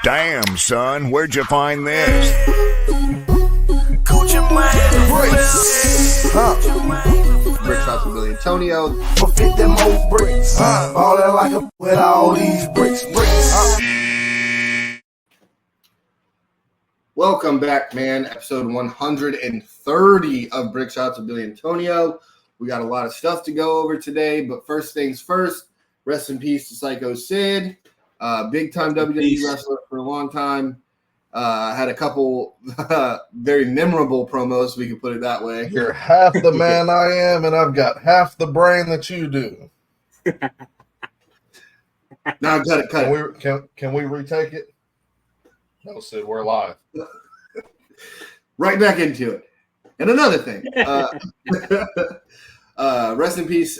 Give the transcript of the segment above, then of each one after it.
Damn, son, where'd you find this? Brick shots with Billy Antonio. For 50 more bricks. All that like a with all these bricks. Welcome back, man. Episode 130 of Brick Shots with Billy Antonio. We got a lot of stuff to go over today, but first things first, rest in peace to Psycho Sid. Big time WWE wrestler for a long time. Had a couple very memorable promos, we could put it that way. You're half the man I am, and I've got half the brain that you do. Now cut it. Can we retake it? No, Sid, we're live. Right back into it. And another thing, rest in peace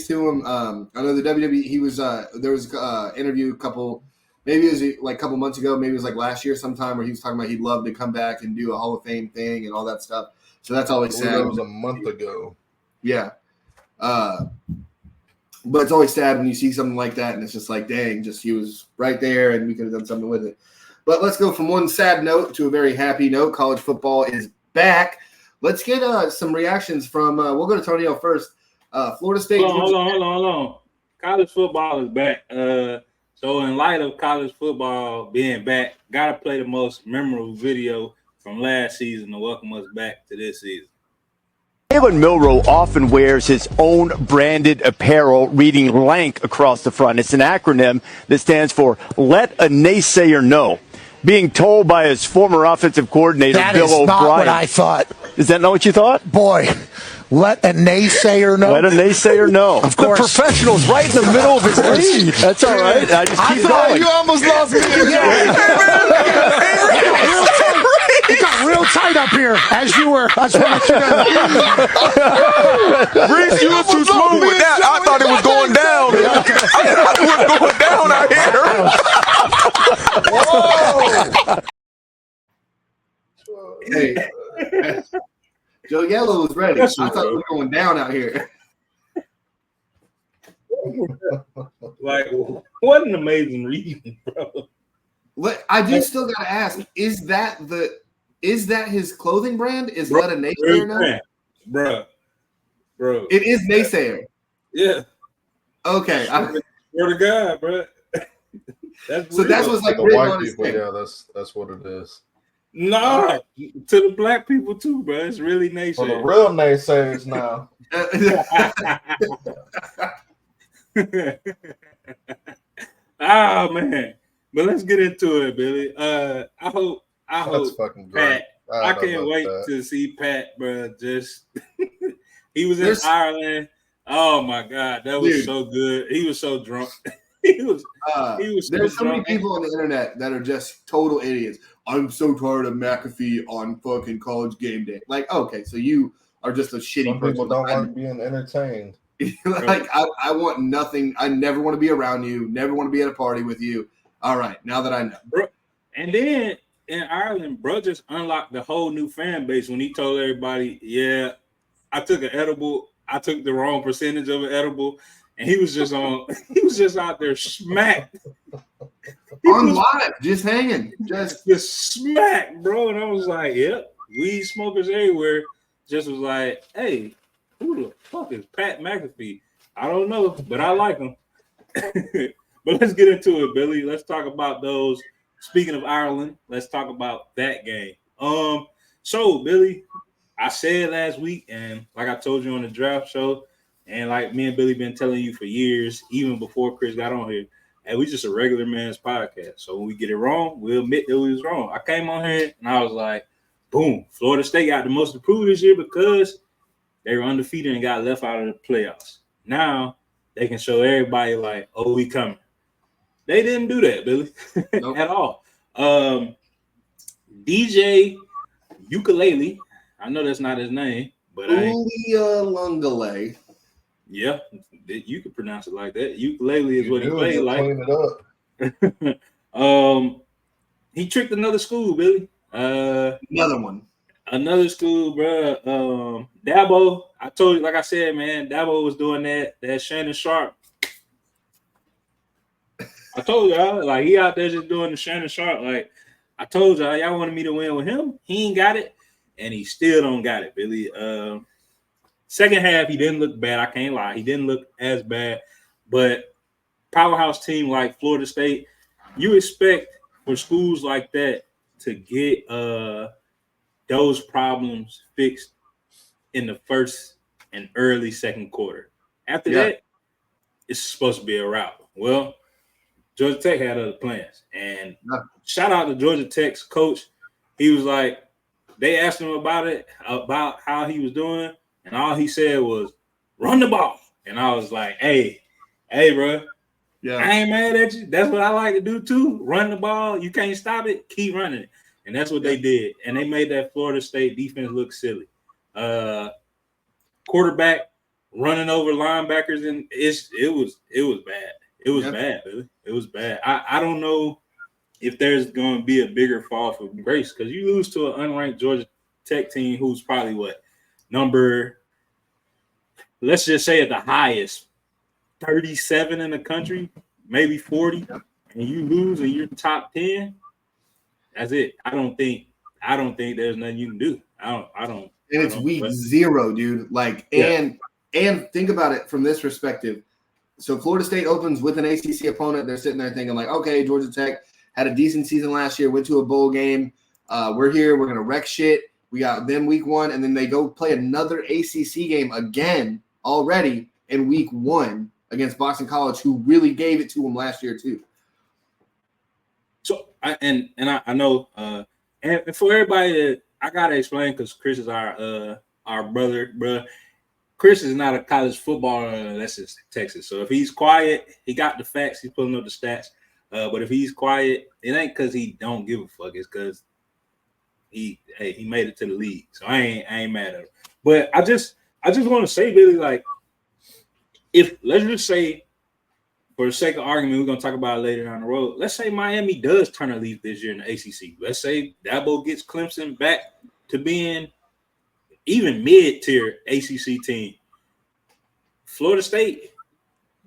to him. I know the WWE. He was there was interview a couple. Maybe it was like a couple months ago. Maybe it was like last year sometime where he was talking about he'd love to come back and do a Hall of Fame thing and all that stuff. So that's always sad. That was a month ago. Yeah. But it's always sad when you see something like that and it's just like, dang, just he was right there and we could have done something with it. But let's go from one sad note to a very happy note. College football is back. Let's get some reactions from we'll go to Tonio first. Florida State. Hold on. College football is back. So in light of college football being back, got to play the most memorable video from last season to welcome us back to this season. Jalen Milroe often wears his own branded apparel reading LANK across the front. It's an acronym that stands for Let a Naysayer Know. Being told by his former offensive coordinator, Bill O'Brien. That is not what I thought. Is that not what you thought? Boy, let a naysayer know. Let a naysayer know. Of course. The professional's right in the middle of his league. That's all right. I just keep going. You almost lost me again. It got real tight up here as you were. I just want to let you know. Reese, you were too smooth with that. I thought it was going down. I thought it was going down out here. Hey, Joe Yellow was ready. I thought it was going down out here. Like, what an amazing reading, bro. I do still gotta ask: Is that his clothing brand? Is Let a Naysayer Know? Bro, it is Naysayer. Yeah. Okay. Swear to God, bro. So that's what's like the written white on his people. thing. Yeah, that's what it is. No, to the black people too, bro. It's really For the naysayer. real naysayers now. Oh man. But let's get into it, Billy. I hope That's fucking great. Pat. I can't wait to see Pat, bro. Just he was in Ireland. Oh my God, that was so good. He was so drunk. he was There's so many people on the internet that are just total idiots. I'm so tired of McAfee on fucking College Game Day. Like, okay, so you are just a shitty Some person. people don't like being entertained. Like, I want nothing. I never want to be around you. Never want to be at a party with you. All right, now that I know. Bro, and then in Ireland, bro just unlocked the whole new fan base when he told everybody, yeah, I took an edible. I took the wrong percentage of an edible. And he was just out there smacked. On live, just hanging. Just smacked, bro. And I was like, yep, weed smokers everywhere. Just was like, hey, who the fuck is Pat McAfee? I don't know, but I like him. But let's get into it, Billy. Let's talk about those. Speaking of Ireland, let's talk about that game. So Billy, I said last week, and like I told you on the draft show, and like me and Billy been telling you for years, even before Chris got on here, and we just a regular man's podcast. So when we get it wrong, we admit that we was wrong. I came on here and I was like, boom, Florida State got the most to prove this year because they were undefeated and got left out of the playoffs. Now they can show everybody like, oh, we coming. They didn't do that, Billy, nope. At all. DJ Ukulele, I know that's not his name, but Lungale. Yeah, you can pronounce it like that. Ukulele is what he played like. Clean it up. He tricked another school, Billy. Another one. Another school, bro. Dabo, I told you, like I said, man, Dabo was doing that Shannon Sharp. I told y'all, like, he out there just doing the Shannon Sharp. Like, I told y'all wanted me to win with him. He ain't got it, and he still don't got it, Billy. Second half, he didn't look bad. I can't lie. He didn't look as bad. But powerhouse team like Florida State, you expect for schools like that to get those problems fixed in the first and early second quarter. After that, it's supposed to be a wrap. Well, Georgia Tech had other plans. And shout out to Georgia Tech's coach. He was like, they asked him about it, about how he was doing, and all he said was, run the ball. And I was like, hey, bro, I ain't mad at you. That's what I like to do too. Run the ball. You can't stop it. Keep running it. And that's what they did. And they made that Florida State defense look silly. Quarterback running over linebackers, and it was bad. It was bad, really. It was bad. I don't know if there's going to be a bigger fall for grace, because you lose to an unranked Georgia Tech team who's probably number, let's just say at the highest, 37 in the country, maybe 40, and you lose and you're top 10. That's it. I don't think there's nothing you can do. I don't. And it's week 0, dude. Like, and think about it from this perspective. So Florida State opens with an ACC opponent. They're sitting there thinking like, okay, Georgia Tech had a decent season last year, went to a bowl game. We're here. We're going to wreck shit. We got them week 1, and then they go play another ACC game again already in week 1 against Boston College, who really gave it to them last year too. So I know, and for everybody, I gotta explain, because Chris is our brother, bro. Chris is not a college footballer unless it's Texas. So if he's quiet, he got the facts. He's pulling up the stats. But if he's quiet, it ain't because he don't give a fuck. It's because he made it to the league. So I ain't mad at him. But I just want to say, Billy, like, if let's just say, for the sake of argument, we're gonna talk about it later down the road. Let's say Miami does turn a leaf this year in the ACC. Let's say Dabo gets Clemson back to being even mid-tier ACC team. Florida State,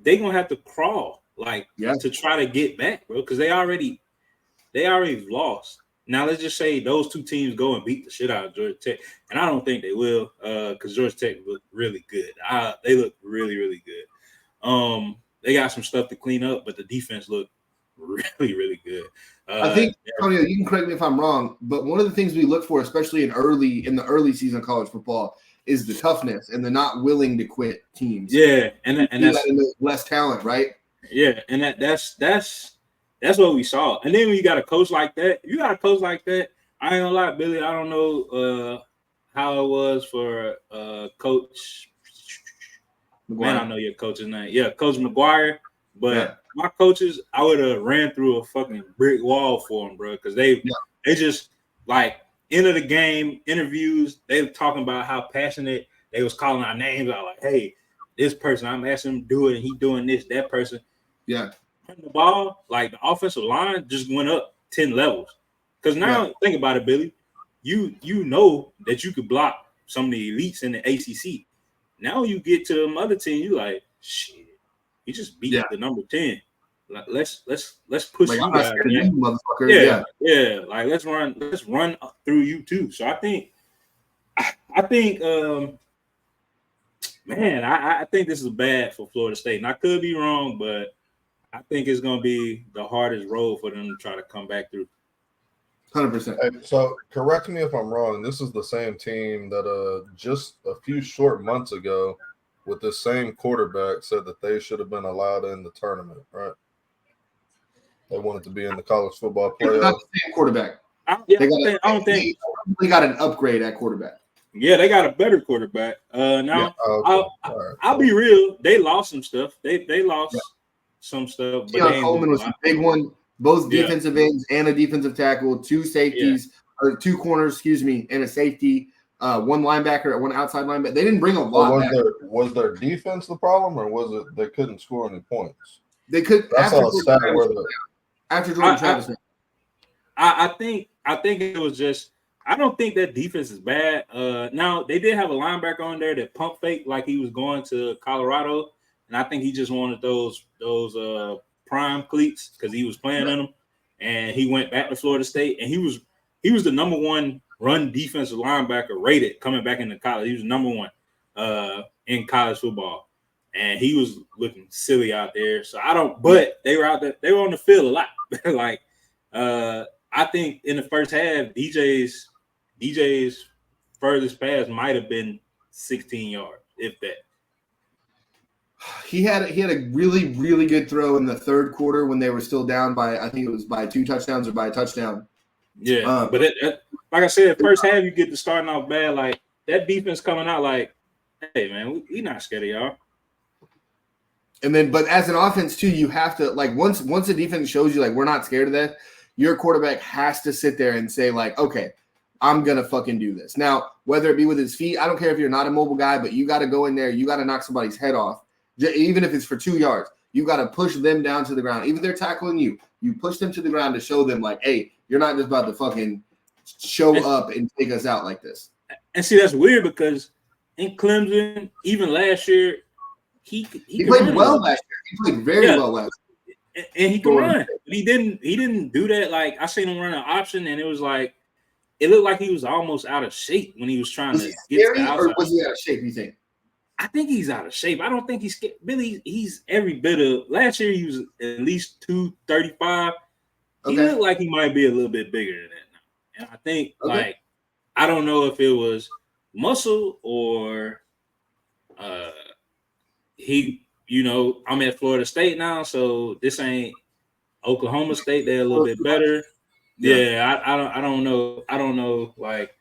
they gonna have to crawl to try to get back, bro, because they already lost. Now let's just say those two teams go and beat the shit out of Georgia Tech, and I don't think they will, because Georgia Tech look really good. They look really, really good. They got some stuff to clean up, but the defense looked really, really good. I think, Antonio, you can correct me if I'm wrong, but one of the things we look for, especially in the early season of college football, is the toughness and the not willing to quit teams. Yeah, and that's less talent, right? Yeah, and that's what we saw. And then when you got a coach like that, I ain't gonna lie, Billy, I don't know how it was for Coach. McGuire. Man, I know your coach's name. Yeah, Coach McGuire. But my coaches, I would have ran through a fucking brick wall for them, bro, because they just, like, end of the game interviews, they were talking about how passionate they was calling our names out, like, hey, this person, I'm asking him to do it, and he doing this, that person. Yeah. The ball, like, the offensive line just went up 10 levels. Because now, think about it, Billy. You know that you could block some of the elites in the ACC. Now you get to them other team, you like, shit, he just beat the number 10. Like, let's push you guys, motherfucker. Yeah. Like, let's run through you too. So I think, man, I think this is bad for Florida State, and I could be wrong, but I think it's gonna be the hardest road for them to try to come back through. 100%. So correct me if I'm wrong. This is the same team that just a few short months ago, with the same quarterback, said that they should have been allowed in the tournament, right? They wanted to be in the college football playoff. Not the same quarterback. I don't think they got an upgrade at quarterback. Yeah, they got a better quarterback. I'll be real. They lost some stuff. They lost some stuff. But Coleman was a big one. Both defensive ends and a defensive tackle, 2 safeties, or 2 corners, and a safety, 1 linebacker, 1 outside linebacker. They didn't bring a lot back. Was their defense the problem, or was it they couldn't score any points? They could. That's after Jordan Travis. I think it was just. I don't think that defense is bad. Now they did have a linebacker on there that pump fake like he was going to Colorado, and I think he just wanted those prime cleats because he was playing in them, and he went back to Florida State, and he was the number one run defensive linebacker rated coming back into college. He was number one in college football, and he was looking silly out there. So but they were out there. They were on the field a lot. Like I think in the first half, DJ's furthest pass might have been 16 yards, if that. He had a really, really good throw in the third quarter when they were still down by, I think it was by 2 touchdowns or by a touchdown. Yeah, but like I said, first half you get to starting off bad. Like that defense coming out like, hey man, we not scared of y'all. And then, but as an offense too, you have to like once the defense shows you like we're not scared of that, your quarterback has to sit there and say like, okay, I'm gonna fucking do this. Now, whether it be with his feet, I don't care if you're not a mobile guy, but you got to go in there, you got to knock somebody's head off, even if it's for 2 yards. You got to push them down to the ground. Even if they're tackling you, you push them to the ground to show them like, hey, you're not just about to fucking show up and take us out like this. And see, that's weird because in Clemson, even last year, he played well last year. He played very well last year. And he can run. But he didn't do that. Like I seen him run an option, and it was like it looked like he was almost out of shape when he was trying to get to the outside. Or was he out of shape, you think? I think he's out of shape. I don't think he's really. He's every bit of last year. He was at least 235. He looked like he might be a little bit bigger than that now. And I think like I don't know if it was muscle or I'm at Florida State now, so this ain't Oklahoma State. They're a little bit better. Yeah, I don't know. I don't know. Like,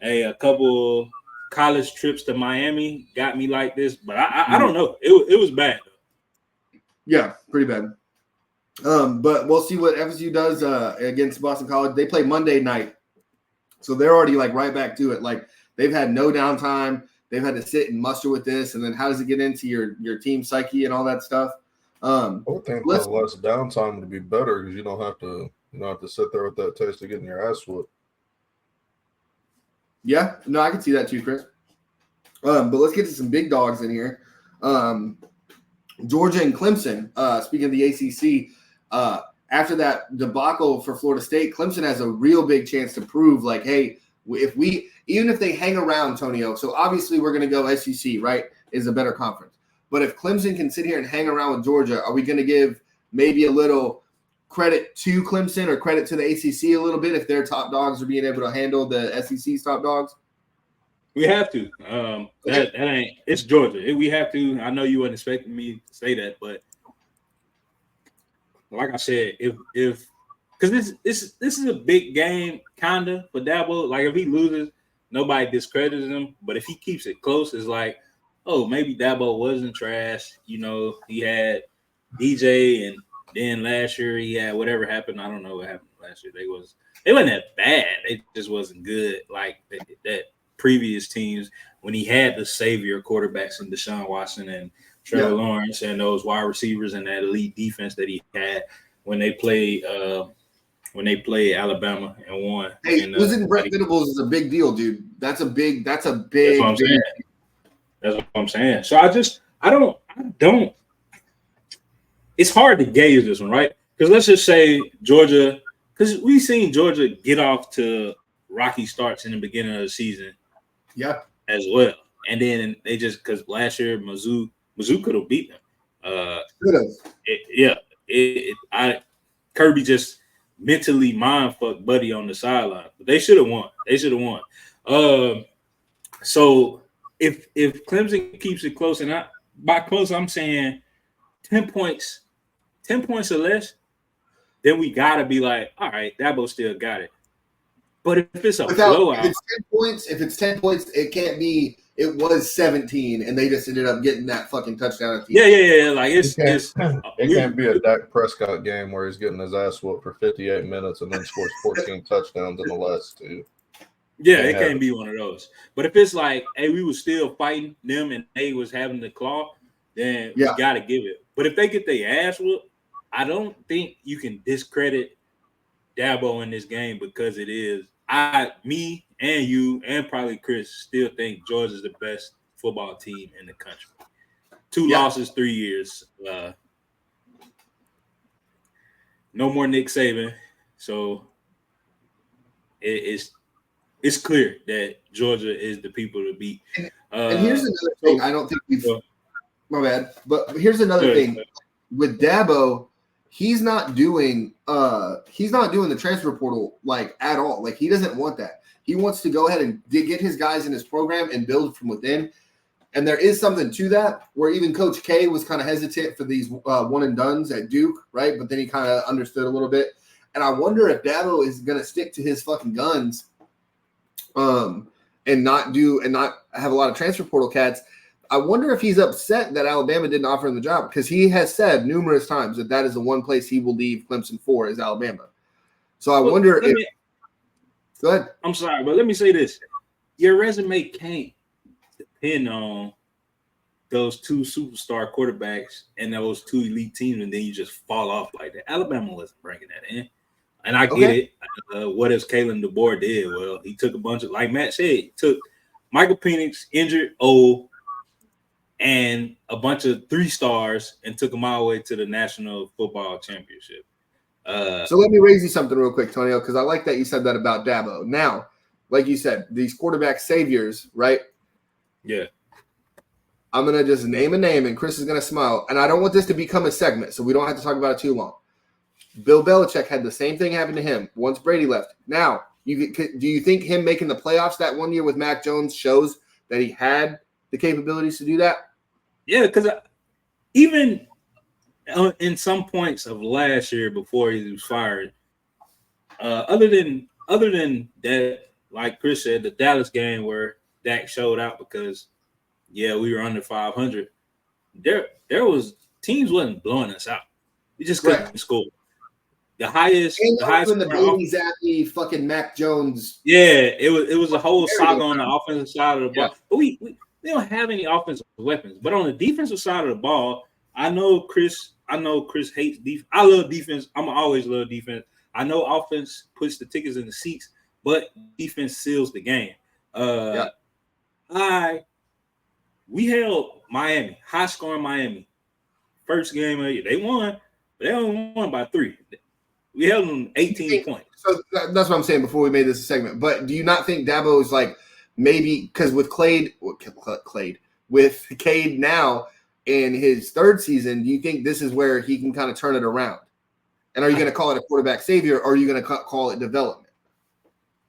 hey, a couple college trips to Miami got me like this, but I don't know. It was bad. Yeah, pretty bad. But we'll see what FSU does against Boston College. They play Monday night, so they're already like right back to it. Like they've had no downtime. They've had to sit and muster with this, and then how does it get into your team psyche and all that stuff? I would think the less downtime would be better because you don't have to sit there with that taste of getting your ass whooped. Yeah, no, I can see that too, Chris. But let's get to some big dogs in here. Georgia and Clemson. Speaking of the ACC, after that debacle for Florida State, Clemson has a real big chance to prove, like, hey, even if they hang around, Tonio. So obviously we're going to go SEC, right? Is a better conference. But if Clemson can sit here and hang around with Georgia, are we going to give maybe a little credit to Clemson or credit to the ACC a little bit if their top dogs are being able to handle the SEC's top dogs? We have to. That ain't. It's Georgia. We have to. I know you weren't expecting me to say that, but like I said, if because this is a big game, kinda for Dabo. Like if he loses, nobody discredits him. But if he keeps it close, it's like, oh, maybe Dabo wasn't trash. You know, he had DJ, and then last year he had whatever happened. I don't know what happened last year. They wasn't that bad. It just wasn't good like that previous teams when he had the savior quarterbacks in Deshaun Watson and Trevor Lawrence and those wide receivers and that elite defense that he had when they played Alabama and won. Hey, losing Brett Venables is a big deal, dude. That's a big. That's what I'm saying. So I don't. It's hard to gauge this one, right? Because let's just say Georgia, because we've seen Georgia get off to rocky starts in the beginning of the season. Yeah. As well. And then they just, because last year Mizzou could have beat them. Could have. Kirby just mentally mind fucked Buddy on the sideline. But they should have won. So if Clemson keeps it close, and by close I'm saying 10 points or less, then we gotta be like, all right, Dabo still got it. But if it's a blowout, if it's 10 points, it can't be. It was 17, and they just ended up getting that fucking touchdown at the end. Yeah. Like it can't be a Dak Prescott game where he's getting his ass whooped for 58 minutes and then scores 14 touchdowns in the last 2. Yeah, it can't be one of those. But if it's like, hey, we were still fighting them and they was having the claw, then we gotta give it. But if they get their ass whooped, I don't think you can discredit Dabo in this game because it is. Me and you and probably Chris still think Georgia's the best football team in the country. 2 losses, 3 years. no more Nick Saban. So it's clear that Georgia is the people to beat. And here's another thing. I don't think we've my bad. But here's another thing. With Dabo, he's not doing the transfer portal like at all. Like he doesn't want that. He wants to go ahead and get his guys in his program and build from within. And there is something to that where even Coach K was kind of hesitant for these one and dones at Duke, right? But then he kind of understood a little bit. And I wonder if Dabo is going to stick to his fucking guns and not have a lot of transfer portal cats. I wonder if he's upset that Alabama didn't offer him the job because he has said numerous times that is the one place he will leave Clemson for is Alabama. So I wonder if – go ahead. I'm sorry, but let me say this. Your resume can't depend on those two superstar quarterbacks and those two elite teams, and then you just fall off like that. Alabama wasn't bringing that in. And I get it. What if Kalen DeBoer did? Well, he took a bunch of – like Matt said, he took Michael Penix, injured, old, and a bunch of 3 stars and took them all the way to the National Football Championship. So let me raise you something real quick, Tonio, because I like that you said that about Dabo. Now, like you said, these quarterback saviors, right? Yeah. I'm going to just name a name, and Chris is going to smile. And I don't want this to become a segment, so we don't have to talk about it too long. Bill Belichick had the same thing happen to him once Brady left. Now, do you think him making the playoffs that one year with Mac Jones shows that he had the capabilities to do that? Yeah, because even in some points of last year before he was fired, other than that, like Chris said, the Dallas game where Dak showed out because we were under 500. There was teams wasn't blowing us out. We just couldn't score. The highest when the baby Zappy fucking Mac Jones. Yeah, it was a whole saga on the offensive side of the ball. But we don't have any offensive weapons. But on the defensive side of the ball, I know Chris hates defense. I love defense. I'm always love defense. I know offense puts the tickets in the seats, but defense seals the game. We held Miami, high scoring Miami. First game of the year. They won, but they only won by 3. We held them 18 points. So that's what I'm saying before we made this a segment. But do you not think Dabo is like maybe because with Cade now in his 3rd season, do you think this is where he can kind of turn it around? And are you going to call it a quarterback savior or are you going to call it development?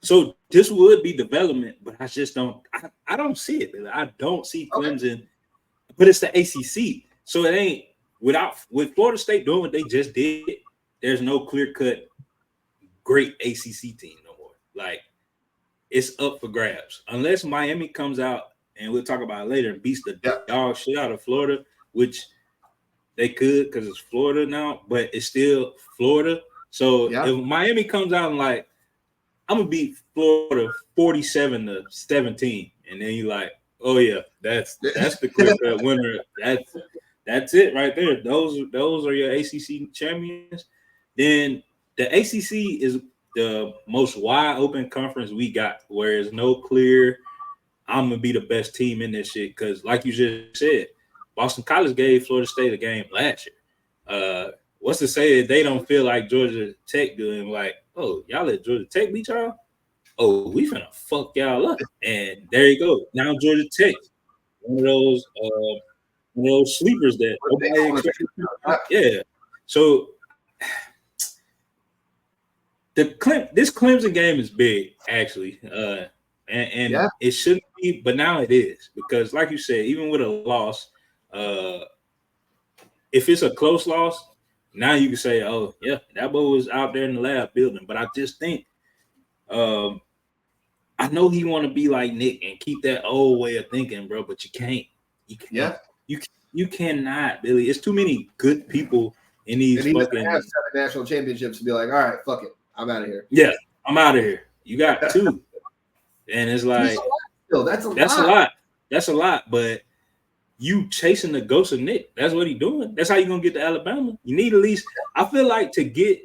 So this would be development, but I just don't – I don't see it. I don't see Clemson. But it's the ACC. So it ain't – with Florida State doing what they just did, there's no clear-cut great ACC team no more. Like, it's up for grabs. Unless Miami comes out, and we'll talk about it later, and beats the dog shit out of Florida, which they could because it's Florida now, but it's still Florida. So if Miami comes out and like, I'm going to beat Florida 47-17, and then you're like, oh, yeah, that's the clear-cut winner. That's it right there. Those are your ACC champions. Then the ACC is the most wide open conference we got, where there's no clear, I'm going to be the best team in this shit. Because like you just said, Boston College gave Florida State a game last year. What's to say that they don't feel like Georgia Tech doing like, oh, y'all let Georgia Tech beat y'all? Oh, we finna fuck y'all up. And there you go. Now Georgia Tech, one of those sleepers that nobody expected. Yeah. So this Clemson game is big, actually, and it shouldn't be, but now it is because, like you said, even with a loss, if it's a close loss, now you can say, "Oh, yeah, that boy was out there in the lab building." But I just think, I know he want to be like Nick and keep that old way of thinking, bro, but you can't. You can't. You cannot, Billy. It's too many good people in these and he fucking have 7 national championships to be like, all right, fuck it, I'm out of here. Yeah, I'm out of here. You got 2, and it's like that's a lot. But you chasing the ghost of Nick. That's what he's doing. That's how you gonna get to Alabama. You need at least. I feel like to get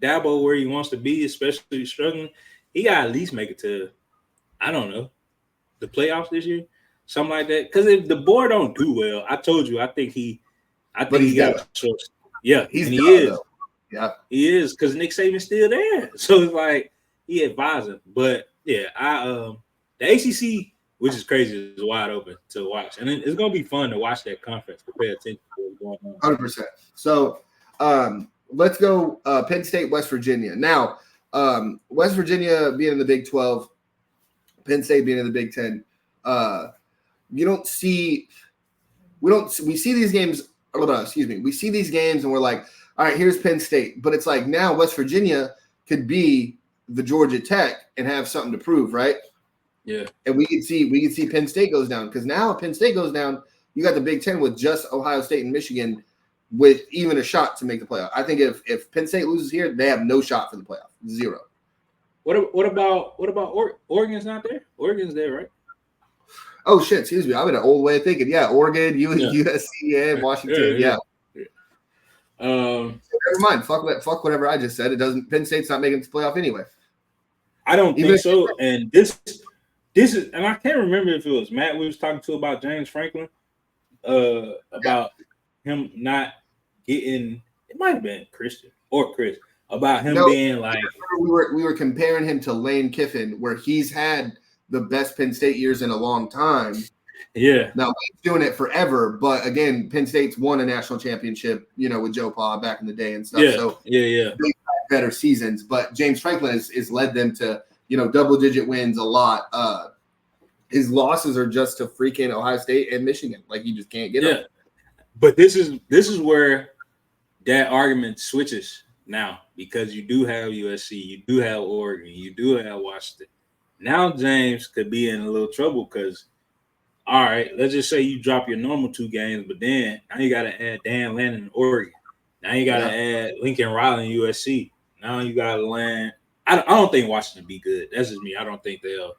Dabo where he wants to be, especially struggling, he got to at least make it to, I don't know, the playoffs this year. Something like that. Because if the board don't do well, I told you, I think he got a short. Yeah, He's and he done, is. though. Yeah, he is because Nick Saban's still there. So it's like he advising. But yeah, the ACC, which is crazy, is wide open to watch, and it's gonna be fun to watch that conference to pay attention to what's going on. 100%. So let's go Penn State, West Virginia. Now, West Virginia being in the Big 12, Penn State being in the Big 10. We see these games. We see these games and we're like, all right, here's Penn State. But it's like now West Virginia could be the Georgia Tech and have something to prove, right? Yeah. And we can see Penn State goes down, because now if Penn State goes down, you got the Big 10 with just Ohio State and Michigan with even a shot to make the playoff. I think if Penn State loses here, they have no shot for the playoff. Zero. What about Oregon's not there? Oregon's there, right? Oh shit! Excuse me. I'm in an old way of thinking. Yeah, Oregon, USC, and Washington. Yeah. So never mind. Fuck whatever I just said. It doesn't. Penn State's not making the playoff anyway. I don't think so. And this is, and I can't remember if it was Matt we was talking to about James Franklin, about him not getting. It might have been Christian or Chris about him being like. We were comparing him to Lane Kiffin, where he's had the best Penn State years in a long time. Yeah. Now he's doing it forever, but again, Penn State's won a national championship, with Joe Pa back in the day and stuff. Yeah. So yeah. they've had better seasons, but James Franklin has led them to, double-digit wins a lot. His losses are just to freaking Ohio State and Michigan. Like, you just can't get them. But this is where that argument switches now, because you do have USC, you do have Oregon, you do have Washington. Now James could be in a little trouble because, all right, let's just say you drop your normal 2 games, but then now you got to add Dan Lannon in Oregon. Now you got to add Lincoln Riley in USC. Now you got to land. I don't think Washington be good. That's just me. I don't think they'll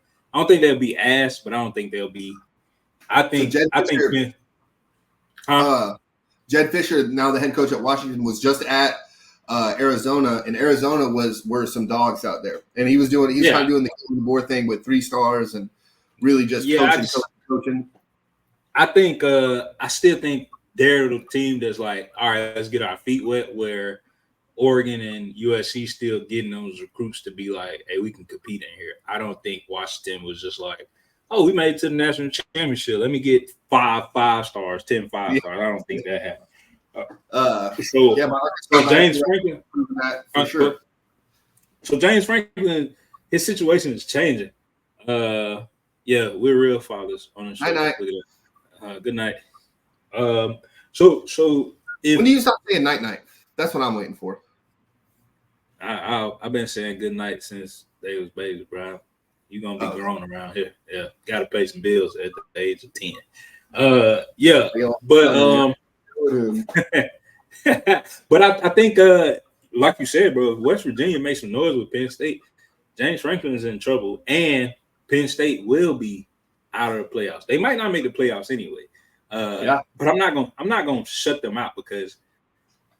be ass, but I don't think they'll be. Jed Fisher, now the head coach at Washington, was just at Arizona, and Arizona were some dogs out there, and he was kind of doing the board thing with 3 stars and really just coaching. I think I still think they're the team that's like, all right, let's get our feet wet, where Oregon and USC still getting those recruits to be like, hey, we can compete in here. I don't think Washington was just like, oh, we made it to the national championship. Let me get 5 stars, 10 5 stars. I don't think that happened. So James Franklin, for sure. So James Franklin, his situation is changing. We're real fathers on the show. Night. Good night. So if when do you stop saying night? That's what I'm waiting for. I've been saying good night since they was babies, bro. You're gonna be grown around here. Yeah, gotta pay some bills at the age of 10. But I think like you said, bro, if West Virginia makes some noise with Penn State, James Franklin is in trouble, and Penn State will be out of the playoffs. They might not make the playoffs anyway. But I'm not gonna shut them out, because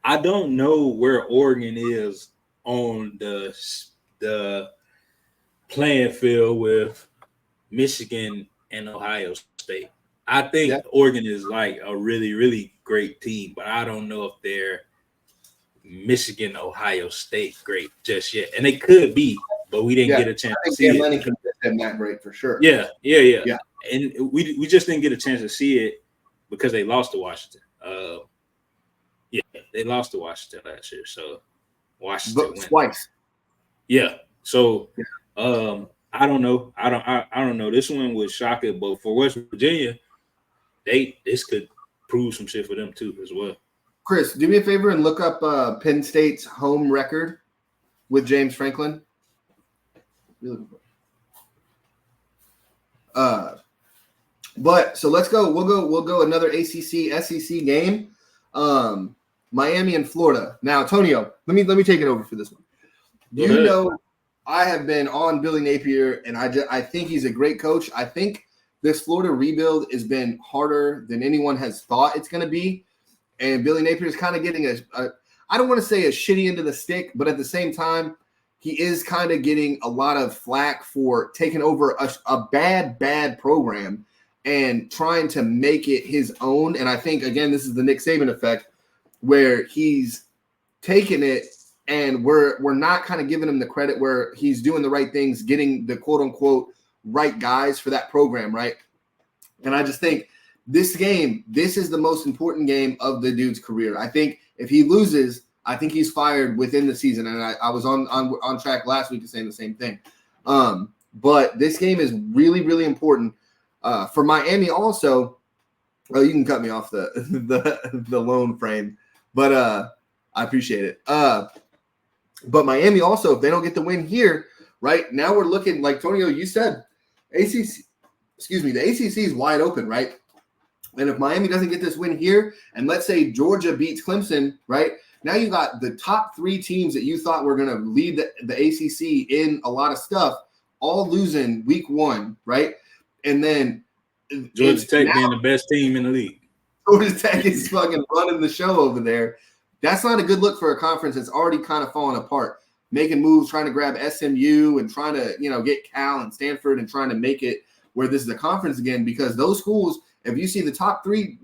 I don't know where Oregon is on the playing field with Michigan and Ohio State. I think Oregon is like a really, really great team, but I don't know if they're Michigan, Ohio State great just yet. And they could be, but we didn't get a chance to see it. Money can get them that great for sure. Yeah. And we just didn't get a chance to see it because they lost to Washington. They lost to Washington last year, so Washington went twice. Yeah. So I don't know. I don't know. This one was shocking, but for West Virginia, this could prove some shit for them too as well. Chris, do me a favor and look up Penn State's home record with James Franklin. But so let's go. We'll go another ACC SEC game. Miami and Florida. Now, Tonio, let me take it over for this one. You know, I have been on Billy Napier, and I think he's a great coach. I think this Florida rebuild has been harder than anyone has thought it's going to be. And Billy Napier is kind of getting I don't want to say a shitty end of the stick, but at the same time, he is kind of getting a lot of flack for taking over a bad program and trying to make it his own. And I think, again, this is the Nick Saban effect. where he's taking it and we're not kind of giving him the credit where he's doing the right things, getting the quote unquote right guys for that program, right? And I just think this is the most important game of the dude's career. I think if he loses, I think he's fired within the season. And I was on track last week to saying the same thing. But this game is really, really important for Miami also. Well, you can cut me off the loan frame, but I appreciate it. But Miami also, if they don't get the win here, right now we're looking like Tonio, you said, the ACC is wide open, right? And if Miami doesn't get this win here, and let's say Georgia beats Clemson, right? Now you got the top 3 teams that you thought were going to lead the ACC in a lot of stuff, all losing week 1, right? And then Georgia Tech being the best team in the league. Georgia Tech is fucking running the show over there. That's not a good look for a conference that's already kind of falling apart, making moves, trying to grab SMU and trying to, get Cal and Stanford and trying to make it where this is a conference again, because those schools, if you see the top three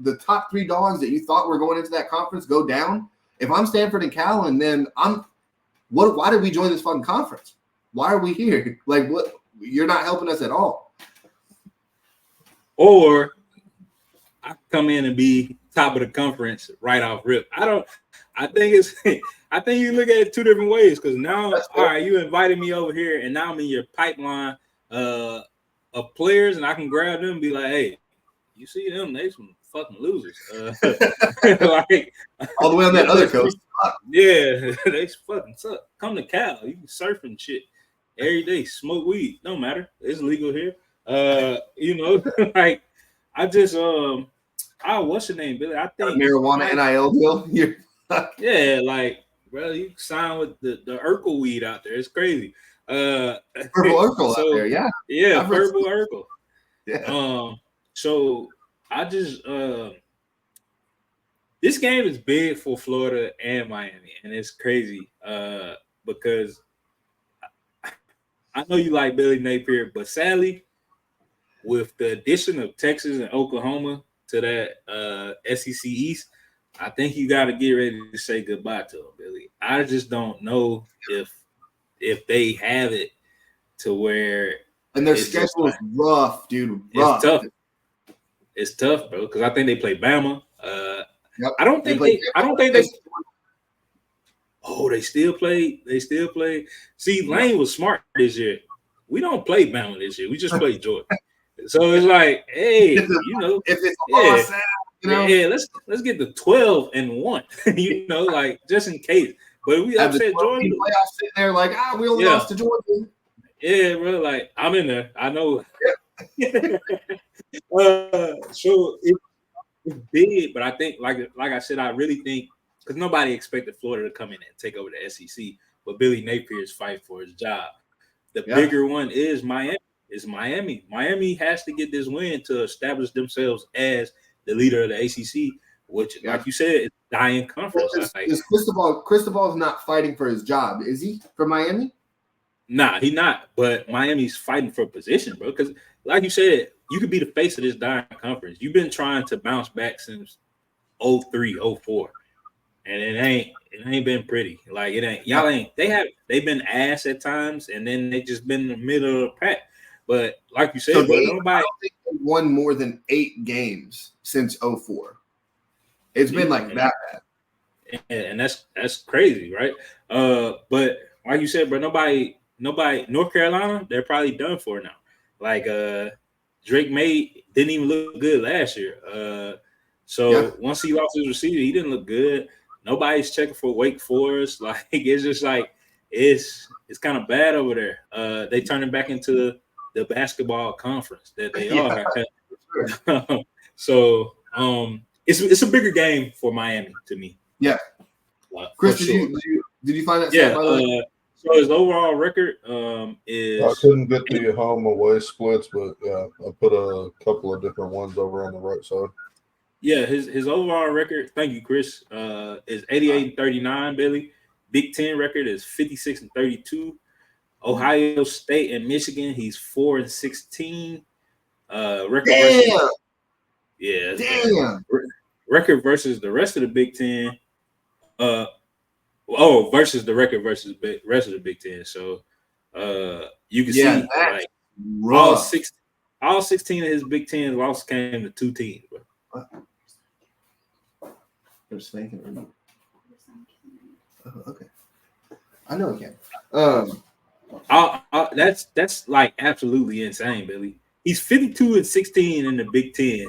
dogs that you thought were going into that conference go down, if I'm Stanford and Cal and then why did we join this fucking conference? Why are we here? Like, what? You're not helping us at all. Or I come in and be top of the conference right off rip. I think you look at it 2 different ways, because now, all right, you invited me over here and now I'm in your pipeline of players and I can grab them and be like, hey, you see them, they some fucking losers. Like, all the way on that other coast. Yeah, they fucking suck. Come to Cal, you can surf and shit every day, smoke weed, don't matter. It's legal here. Like I just what's your name, Billy? I think marijuana NIL deal. Yeah, like, bro, you sign with the Urkel weed out there. It's crazy. Purple Urkel out there, yeah. Yeah, Purple Urkel. Yeah. So I just this game is big for Florida and Miami, and it's crazy because I know you like Billy Napier, but sadly, with the addition of Texas and Oklahoma to that SEC East, I think you got to get ready to say goodbye to them, Billy. I just don't know if they have it to where. And their schedule is rough, dude. Rough. It's tough. It's tough, bro. Because I think they play Bama. Yep. I don't think they. Oh, they still play. See, Lane was smart this year. We don't play Bama this year. We just play Georgia. So it's like, hey, if it's yeah, let's get to 12-1. Like, just in case. But we upset Georgia. Playoffs sitting there like, we only lost to Georgia. Yeah, bro. Like, I'm in there. I know. So it's big, but I think, like I said, I really think, because nobody expected Florida to come in and take over the SEC, but Billy Napier is fighting for his job. The bigger one is Miami. Miami has to get this win to establish themselves as the leader of the ACC, which, like you said, is dying conference. Is Cristobal's not fighting for his job, is he, for Miami? Nah, he not. But Miami's fighting for position, bro. Because, like you said, you could be the face of this dying conference. You've been trying to bounce back since 03, 04. And it ain't been pretty. Like, it ain't. Y'all ain't. They've been ass at times, and then they just been in the middle of the pack. But like you said, so bro, I don't think they won more than 8 games since 04. It's been like that bad. And that's crazy, right? But like you said, bro, nobody, North Carolina, they're probably done for now. Like Drake May didn't even look good last year. Once he lost his receiver, he didn't look good. Nobody's checking for Wake Forest. Like, it's just like it's kind of bad over there. They turn it back into the basketball conference that they are. So it's a bigger game for Miami to me. Yeah. Chris, did you find that? Yeah. So his overall record is. I couldn't get the home away splits, but yeah, I put a couple of different ones over on the right side. Yeah, his overall record, thank you, Chris, is 88-39, Billy. Big Ten record is 56-32. Ohio State and Michigan, he's 4-16. Record versus the rest of the Big Ten, Versus the record versus the rest of the Big Ten. So you can see like all 16 of his Big Ten losses came to 2 teams, bro. They're spanking. Okay. I know it can. That's like absolutely insane, Billy. He's 52-16 in the Big Ten.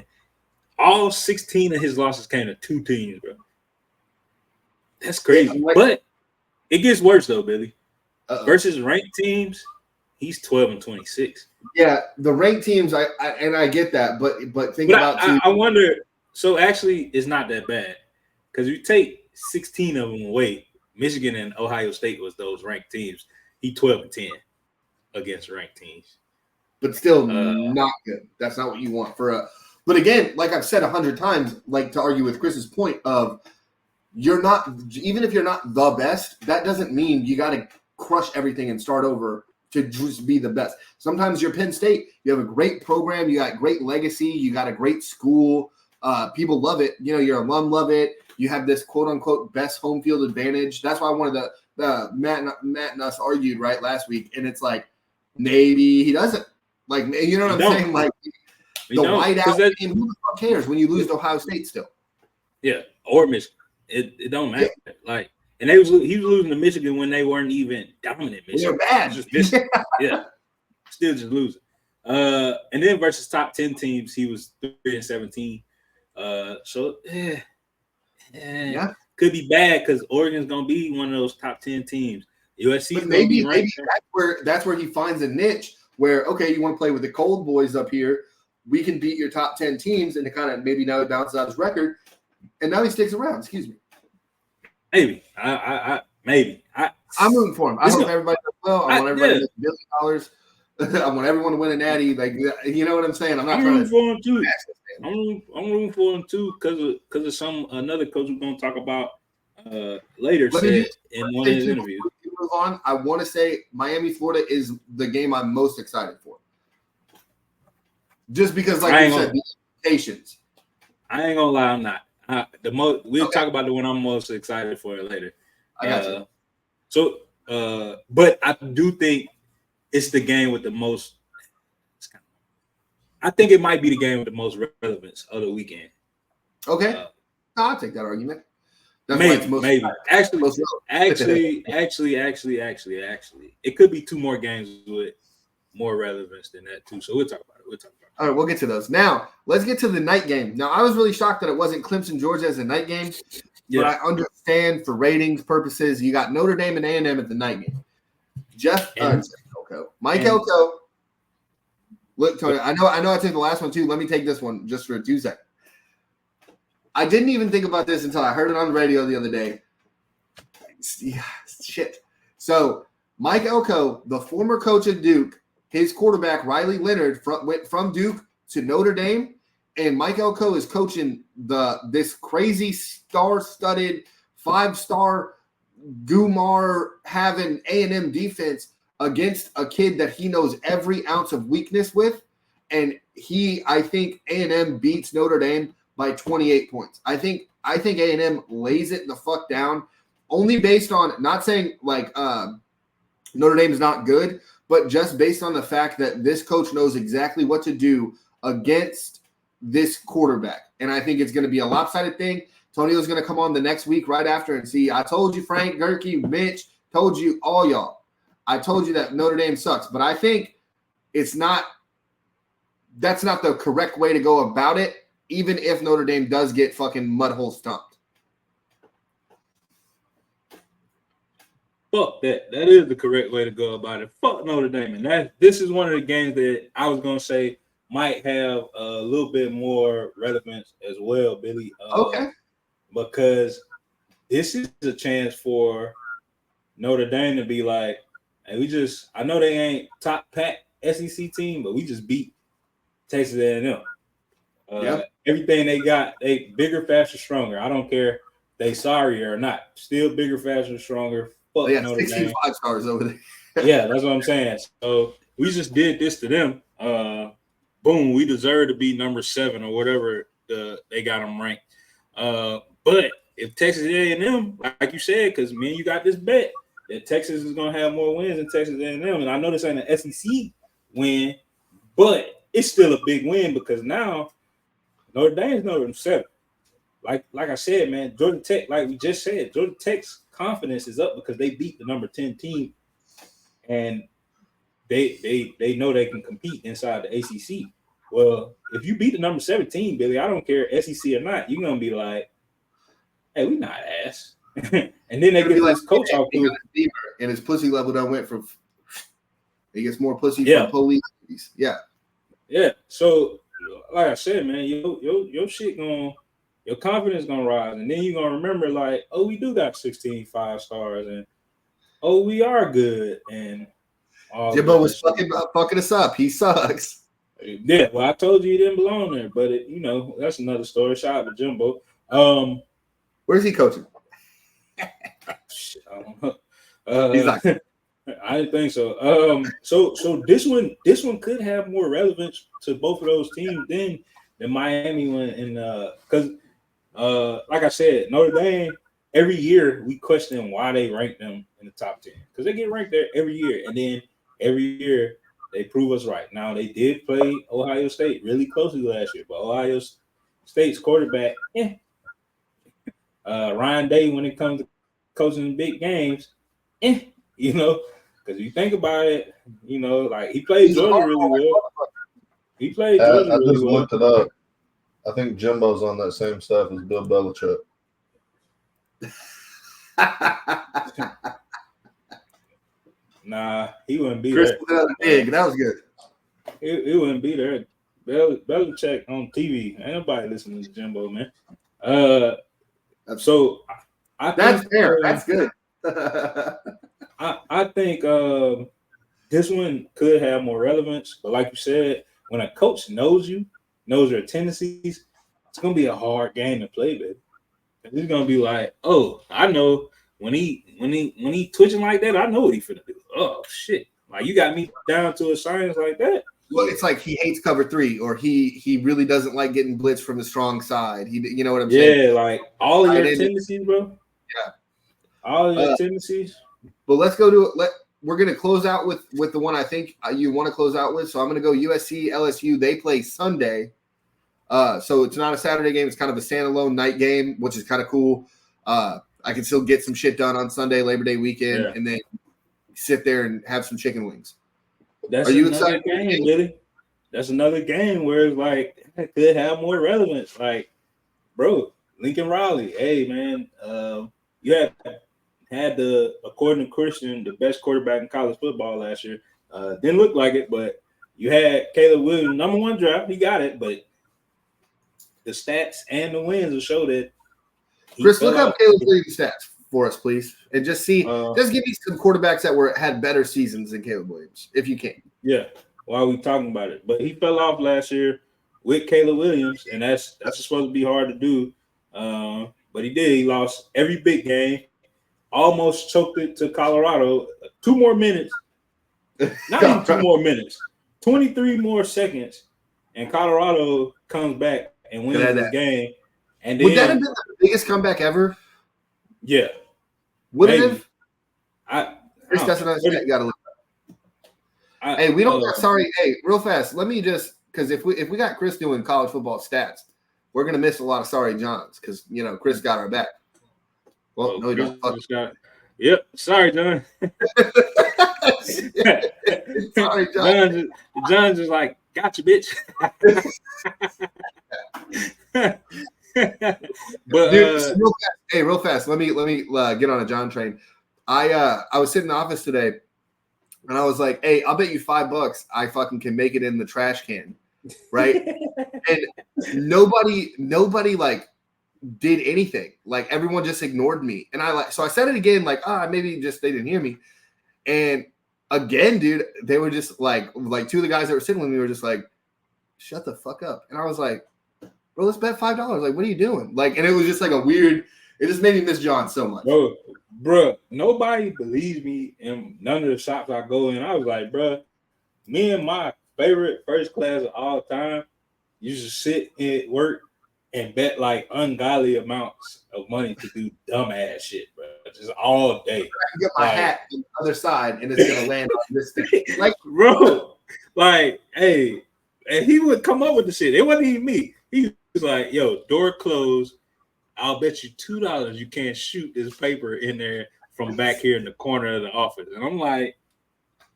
All 16 of his losses came to 2 teams, bro. That's crazy. But it gets worse though, Billy. Versus ranked teams, he's 12-26. Yeah, the ranked teams, I get that, but think about I wonder. So actually, it's not that bad because you take 16 of them away. Michigan and Ohio State was those ranked teams. He 12-10 against ranked teams, but still not good. That's not what you want for a. But again, like I've said 100 times, like to argue with Chris's point of you're not, even if you're not the best, that doesn't mean you got to crush everything and start over to just be the best. Sometimes you're Penn State, you have a great program, you got great legacy, you got a great school, people love it. You know, your alum love it. You have this quote unquote best home field advantage. That's why one of the Matt and us argued right last week, and it's like maybe he doesn't. Like, you know what I'm saying? Like the whiteout game, who the fuck cares when you lose to Ohio State still? Yeah, or Michigan. It don't matter. Yeah. Like, and he was losing to Michigan when they weren't even dominant. Michigan. They're bad. Just yeah, still just losing. And then versus top 10 teams, he was 3-17. So could be bad because Oregon's gonna be one of those top 10 teams. USC maybe that's where he finds a niche where you want to play with the cold boys up here. We can beat your top 10 teams, and to kind of maybe now it bounces out his record, and now he sticks around. Excuse me. Maybe I'm rooting for him. I hope everybody does well. I want everybody to make $1 billion. I want everyone to win a natty. Like, you know what I'm saying? I'm rooting for him too. I'm rooting for him too because of another coach we're going to talk about later said in one of his interviews. Move on. I want to say Miami, Florida is the game I'm most excited for. Just because, like you said, the expectations. I ain't gonna lie, I'm not. We'll talk about the one I'm most excited for later. I got you. But I do think it's the game with the most. I think it might be the game with the most relevance of the weekend. Okay, I'll take that argument. That's maybe. Actually, it could be 2 more games with more relevance than that too. So we'll talk about it. All right, we'll get to those. Now, let's get to the night game. Now, I was really shocked that it wasn't Clemson, Georgia as a night game, but I understand for ratings purposes, you got Notre Dame and A&M at the night game. Mike Elko. Look, Tony, I know I took the last one too. Let me take this one just for 2 seconds. I didn't even think about this until I heard it on the radio the other day. Yeah, shit. So, Mike Elko, the former coach at Duke, his quarterback, Riley Leonard, went from Duke to Notre Dame, and Mike Elko is coaching this crazy star-studded, 5-star Gumar having A&M defense against a kid that he knows every ounce of weakness with, and I think A&M beats Notre Dame by 28 points. I think A&M lays it the fuck down, only based on, not saying like Notre Dame is not good, but just based on the fact that this coach knows exactly what to do against this quarterback. And I think it's going to be a lopsided thing. Tonio's going to come on the next week right after and see, I told you, Frank, Gerke, Mitch, told you, all y'all. I told you that Notre Dame sucks. But I think that's not the correct way to go about it, even if Notre Dame does get fucking mudhole stumped. Fuck that. That is the correct way to go about it. Fuck Notre Dame. And this is one of the games that I was going to say might have a little bit more relevance as well, Billy. Okay. Because this is a chance for Notre Dame to be like, hey, I know they ain't top pack SEC team, but we just beat Texas A&M. Everything they got, they bigger, faster, stronger. I don't care if they sorry or not. Still bigger, faster, stronger. Fuck Notre 16 Dame. 5-stars over there. Yeah, that's what I'm saying. So we just did this to them. Boom, we deserve to be number 7 or whatever they got them ranked. But if Texas A&M, like you said, because man, you got this bet that Texas is gonna have more wins than Texas A&M, and I know this ain't an SEC win, but it's still a big win because now Notre Dame's number 7. Like I said, man, Georgia Tech, like we just said, Georgia Tech's confidence is up because they beat the number 10 team, and they know they can compete inside the ACC. Well, if you beat the number 17, Billy, I don't care SEC or not, you're gonna be like, hey, we not ass. And then they get this coach off to and his pussy level done went from he gets more pussy from police. Yeah. So like I said, man, your shit your confidence gonna rise, and then you're gonna remember like, oh, we do got 16 5-stars, and oh, we are good, and all Jimbo was fucking us up. He sucks. Yeah, well, I told you he didn't belong there, but that's another story. Shout out to Jimbo. Where's he coaching? Shit, I don't know. He's like, I didn't think so. So this one could have more relevance to both of those teams than the Miami one, and because like I said, Notre Dame, every year we question why they rank them in the top 10 because they get ranked there every year, and then every year they prove us right. Now they did play Ohio State really closely last year, but Ohio State's quarterback, Ryan Day, when it comes to coaching big games, because you think about it, like he played Georgia really well. He played Georgia really well. I just looked it up. I think Jimbo's on that same staff as Bill Belichick. Nah, he wouldn't be Chris there. That was good. He wouldn't be there. Belichick on TV. Ain't nobody listening to Jimbo, man. So I that's think, fair. That's good. I think this one could have more relevance, but like you said, when a coach knows your tendencies, it's gonna be a hard game to play, baby. He's gonna be like, oh, I know when he twitching like that, I know what he finna do. Oh shit! Like you got me down to a science like that. Well, it's like he hates cover 3, or he really doesn't like getting blitzed from the strong side. You know what I'm saying? Yeah, like all of your tendencies, bro. Yeah, all of your tendencies. But let's go to it. We're gonna close out with the one I think you want to close out with. So I'm gonna go USC LSU. They play Sunday. So it's not a Saturday game. It's kind of a standalone night game, which is kind of cool. I can still get some shit done on Sunday, Labor Day weekend, and then sit there and have some chicken wings. Are you excited? Game, Billy? That's another game where it's like it could have more relevance. Like, bro, Lincoln Riley. Hey, man, you had according to Christian, the best quarterback in college football last year. Didn't look like it, but you had Caleb Williams, number 1 draft. He got it, but the stats and the wins will show that. Chris, look up Caleb Williams' stats for us, please, and just see. Just give me some quarterbacks that had better seasons than Caleb Williams, if you can. Yeah, while we talking about it, but he fell off last year with Caleb Williams, and that's supposed to be hard to do. But he did. He lost every big game. Almost choked it to Colorado. 2 more minutes. Not even 2 more minutes. 23 more seconds, and Colorado comes back and wins this game. And then, would that have been the biggest comeback ever? Yeah. Would it have? Chris, that's another stat you got to look up. Hey, we don't. Sorry. Hey, real fast. Let me just because if we got Chris doing college football stats, we're gonna miss a lot of sorry Johns because Chris got our back. Well, no, he doesn't. Yep. Sorry, John. Sorry, John. John's just like, gotcha, bitch. But dude, real fast. Let me get on a John train. I was sitting in the office today, and I was like, "Hey, I'll bet you $5 I fucking can make it in the trash can, right?" And nobody like did anything. Like everyone just ignored me, and so I said it again, like, maybe just they didn't hear me, and again, dude, they were just like 2 of the guys that were sitting with me were just like, "Shut the fuck up," and I was like, bro, let's bet $5. Like, what are you doing? Like, and it was just like a weird. It just made me miss John so much. Bro, nobody believes me in none of the shops I go in. I was like, bro, me and my favorite first class of all time used to sit at work and bet like ungodly amounts of money to do dumbass shit, bro. Just all day. I can get my hat on the other side and it's gonna land on this thing. Like, bro, like, hey, and he would come up with the shit. It wasn't even me. He was like, yo, door closed. I'll bet you $2 you can't shoot this paper in there from back here in the corner of the office. And I'm like,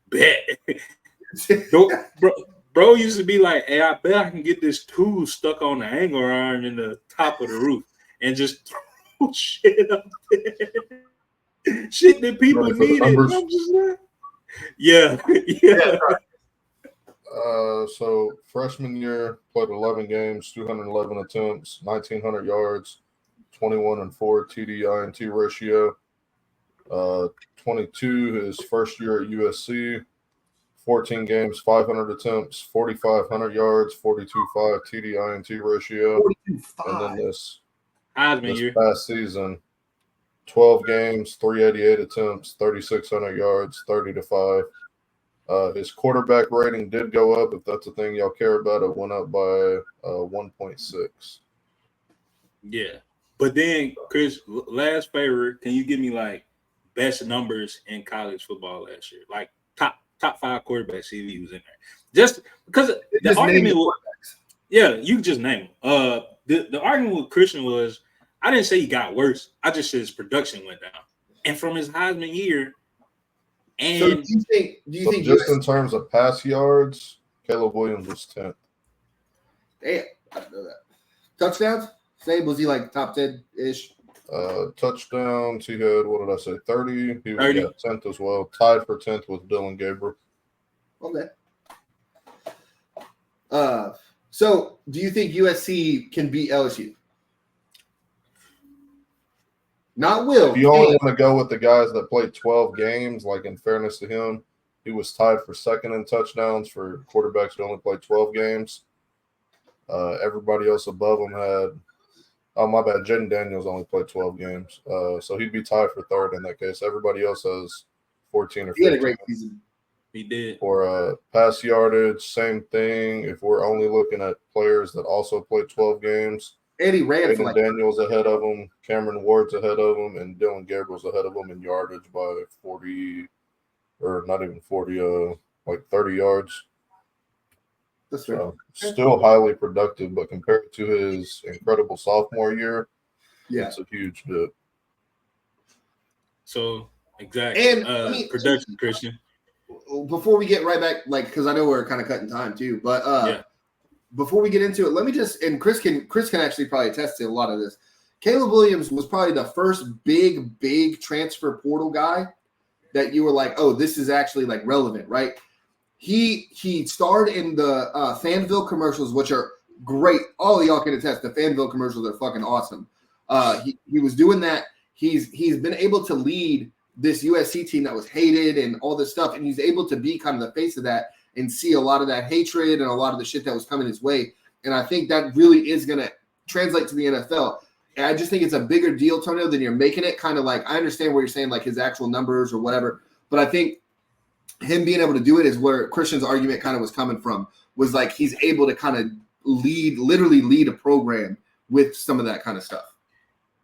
bet. Bro used to be like, hey, I bet I can get this tool stuck on the angle iron in the top of the roof and just throw shit up there. Shit that people needed. I'm just like, yeah. So freshman year, played 11 games, 211 attempts, 1,900 yards, 21-4 TD INT ratio. 22 his first year at USC, 14 games, 500 attempts, 4,500 yards, 42.5 TD INT ratio. 42.5. And then this year. past season, 12 games, 388 attempts, 3,600 yards, 30-5. His quarterback rating did go up. If that's a thing y'all care about, it went up by 1.6. Yeah. But then, Chris, last favor, can you give me like best numbers in college football last year? Like top 5 quarterbacks he was in there. Just because the argument was, yeah, you just name them. The argument with Christian was, I didn't say he got worse. I just said his production went down. And from his Heisman year, and so do you think just in terms of pass yards, Caleb Williams was 10th. Damn, I didn't know that. Touchdowns? Same, was he like top 10-ish? Touchdowns, he had, what did I say, 30? He was 30. 10th as well. Tied for 10th with Dylan Gabriel. Okay. So do you think USC can beat LSU? Not will. If you only want to go with the guys that played 12 games, like in fairness to him, he was tied for second in touchdowns for quarterbacks who only played 12 games. Everybody else above him had, oh, my bad, Jaden Daniels only played 12 games. So he'd be tied for third in that case. Everybody else has 14 or 15. He had a great season. he did. For pass yardage, same thing. If we're only looking at players that also played 12 games, And he ran for Jaden like Daniels ahead of him, Cameron Ward's ahead of him, and Dylan Gabriel's ahead of him in yardage by 40, or not even 40, like 30 yards. that's right. Still highly productive, but compared to his incredible sophomore year, Yeah. it's a huge dip. So exactly. And production, Christian. Before we get right back, like, because I know we're kind of cutting time too, but Yeah. before we get into it, let me just, and Chris can actually probably attest to a lot of this. Caleb Williams was probably the first big transfer portal guy that you were like, oh, this is actually like relevant, right? He starred in the Fanville commercials, which are great. All of y'all can attest. The Fanville commercials are fucking awesome. He was doing that. He's been able to lead this USC team that was hated and all this stuff, and he's able to be kind of the face of that and see a lot of that hatred and a lot of the shit that was coming his way. And I think that really is going to translate to the NFL. And I just think it's a bigger deal, Tonio, than you're making it. Kind of like, I understand what you're saying, like his actual numbers or whatever, but I think him being able to do it is where Christian's argument kind of was coming from, was like he's able to kind of literally lead a program with some of that kind of stuff.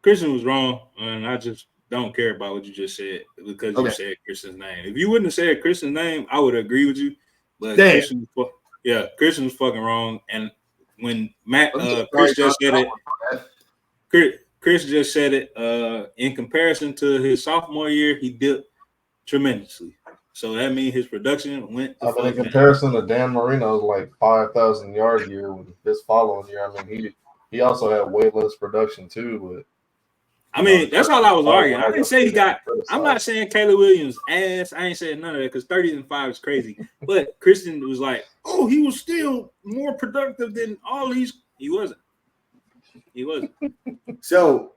Christian was wrong, and I just don't care about what you just said because you said Christian's name. If you wouldn't have said Christian's name, I would agree with you. But Christian was fucking wrong. And when Chris just said it, Chris just said it. In comparison to his sophomore year, he dipped tremendously. So that means his production went. In comparison to Dan Marino's like 5,000 yard year with this following year, I mean he also had way less production too. But I mean, that's all I was arguing. I didn't say he got. I'm not saying Caleb Williams ass. I ain't saying none of that because 30-5 is crazy. But Christian was like, oh, he was still more productive than all these. He wasn't. So,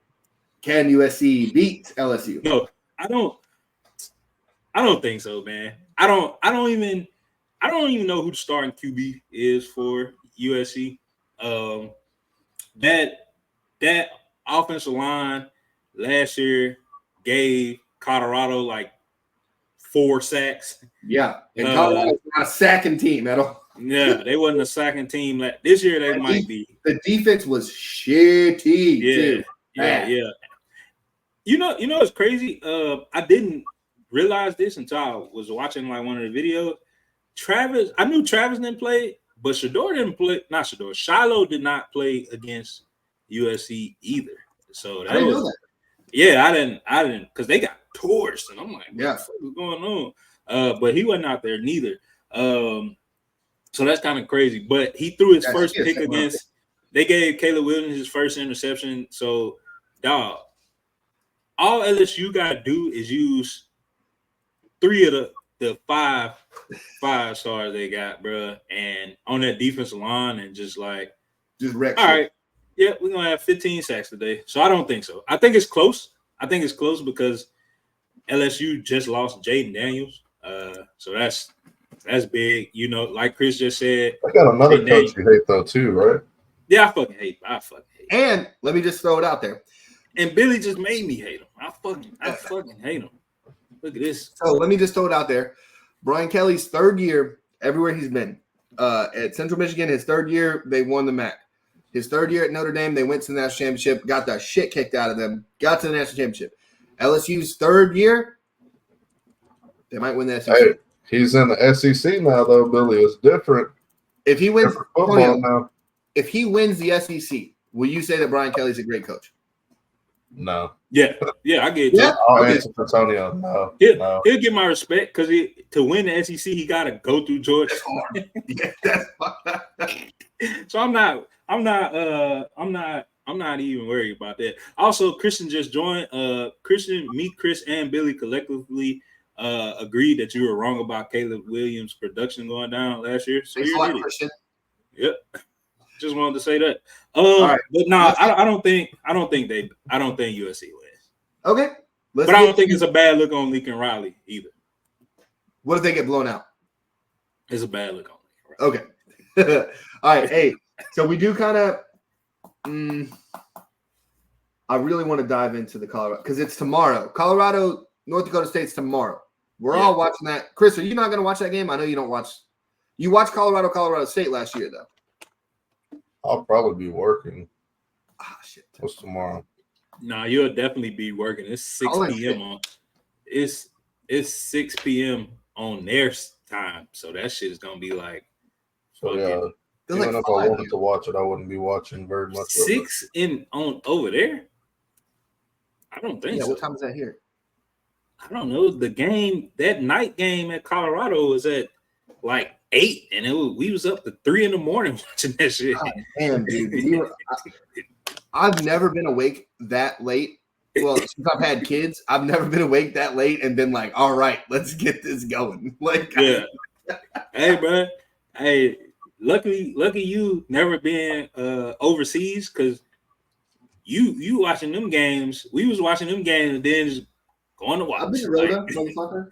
can USC beat LSU? No, I don't think so, man. I don't even know who the starting QB is for USC. That offensive line last year gave Colorado like 4 sacks. Yeah, and Colorado's not a sacking team at all. Yeah, they wasn't a sacking team. This year they might be. The defense was shitty too. Yeah. You know what's crazy? I didn't realize this until I was watching like one of the videos. I knew Travis didn't play, but Shador didn't play. Not Shador. Shiloh did not play against USC either. So I didn't know that. Yeah, I didn't, because they got torched, and I'm like, what Yeah, the fuck is going on? But he wasn't out there neither. So that's kind of crazy. But he threw his first pick against. They gave Caleb Williams his first interception. So, dog, all LSU got to do is use 3 of the five stars they got, bro, and on that defensive line, and just wreck. All right, yeah, we're gonna have 15 sacks today. So I don't think so. I think it's close. Because LSU just lost Jaden Daniels. So that's big. You know, like Chris just said. I got another coach you hate though too, right? Yeah, I fucking hate. And let me just throw it out there. And Billy just made me hate him. I fucking hate him. Look at this. So let me just throw it out there. Brian Kelly's third year, everywhere he's been. At Central Michigan, his third year, they won the MAC. His third year at Notre Dame, they went to the national championship, got the shit kicked out of them, got to the national championship. LSU's third year, they might win the SEC. Hey, he's in the SEC now, though, Billy. It's different. If he wins football now. If he wins the SEC, will you say that Brian Kelly's a great coach? No. Yeah, I get it. Yeah? I'll answer for Antonio. No. He'll get my respect, because to win the SEC, he got to go through Georgia. So I'm not even worried about that. Also, Christian just joined. Chris, and Billy collectively agreed that you were wrong about Caleb Williams' production going down last year. So you're right, Christian. Yep. Just wanted to say that. Right. But no, I don't think USC wins. Okay. But I don't think it's a bad look on Lincoln Riley either. What if they get blown out? It's a bad look on Lincoln Riley. Okay. All right. Hey, so we do kind of I really want to dive into the Colorado, because it's tomorrow. Colorado, North Dakota State's tomorrow. We're all watching that. Chris, are you not going to watch that game? I know you don't watch. You watched Colorado State last year, though. I'll probably be working. Ah, shit. What's tomorrow? Nah, you'll definitely be working. It's 6 p.m. on. It's 6 p.m. on their time, so that shit is gonna be like. So yeah, even if I wanted to watch it, I wouldn't be watching very much. 6 on over there. I don't think so. What time is that here? I don't know. The game, that night game at Colorado, was at like 8, and we was up to 3 in the morning watching that shit. God, damn, dude. I've never been awake that late. Well, since I've had kids, I've never been awake that late and been like, all right, let's get this going. Yeah. Hey, bro. Hey, lucky you never been overseas, because you watching them games. We was watching them games and then just going to watch. I've been Rhoda, motherfucker.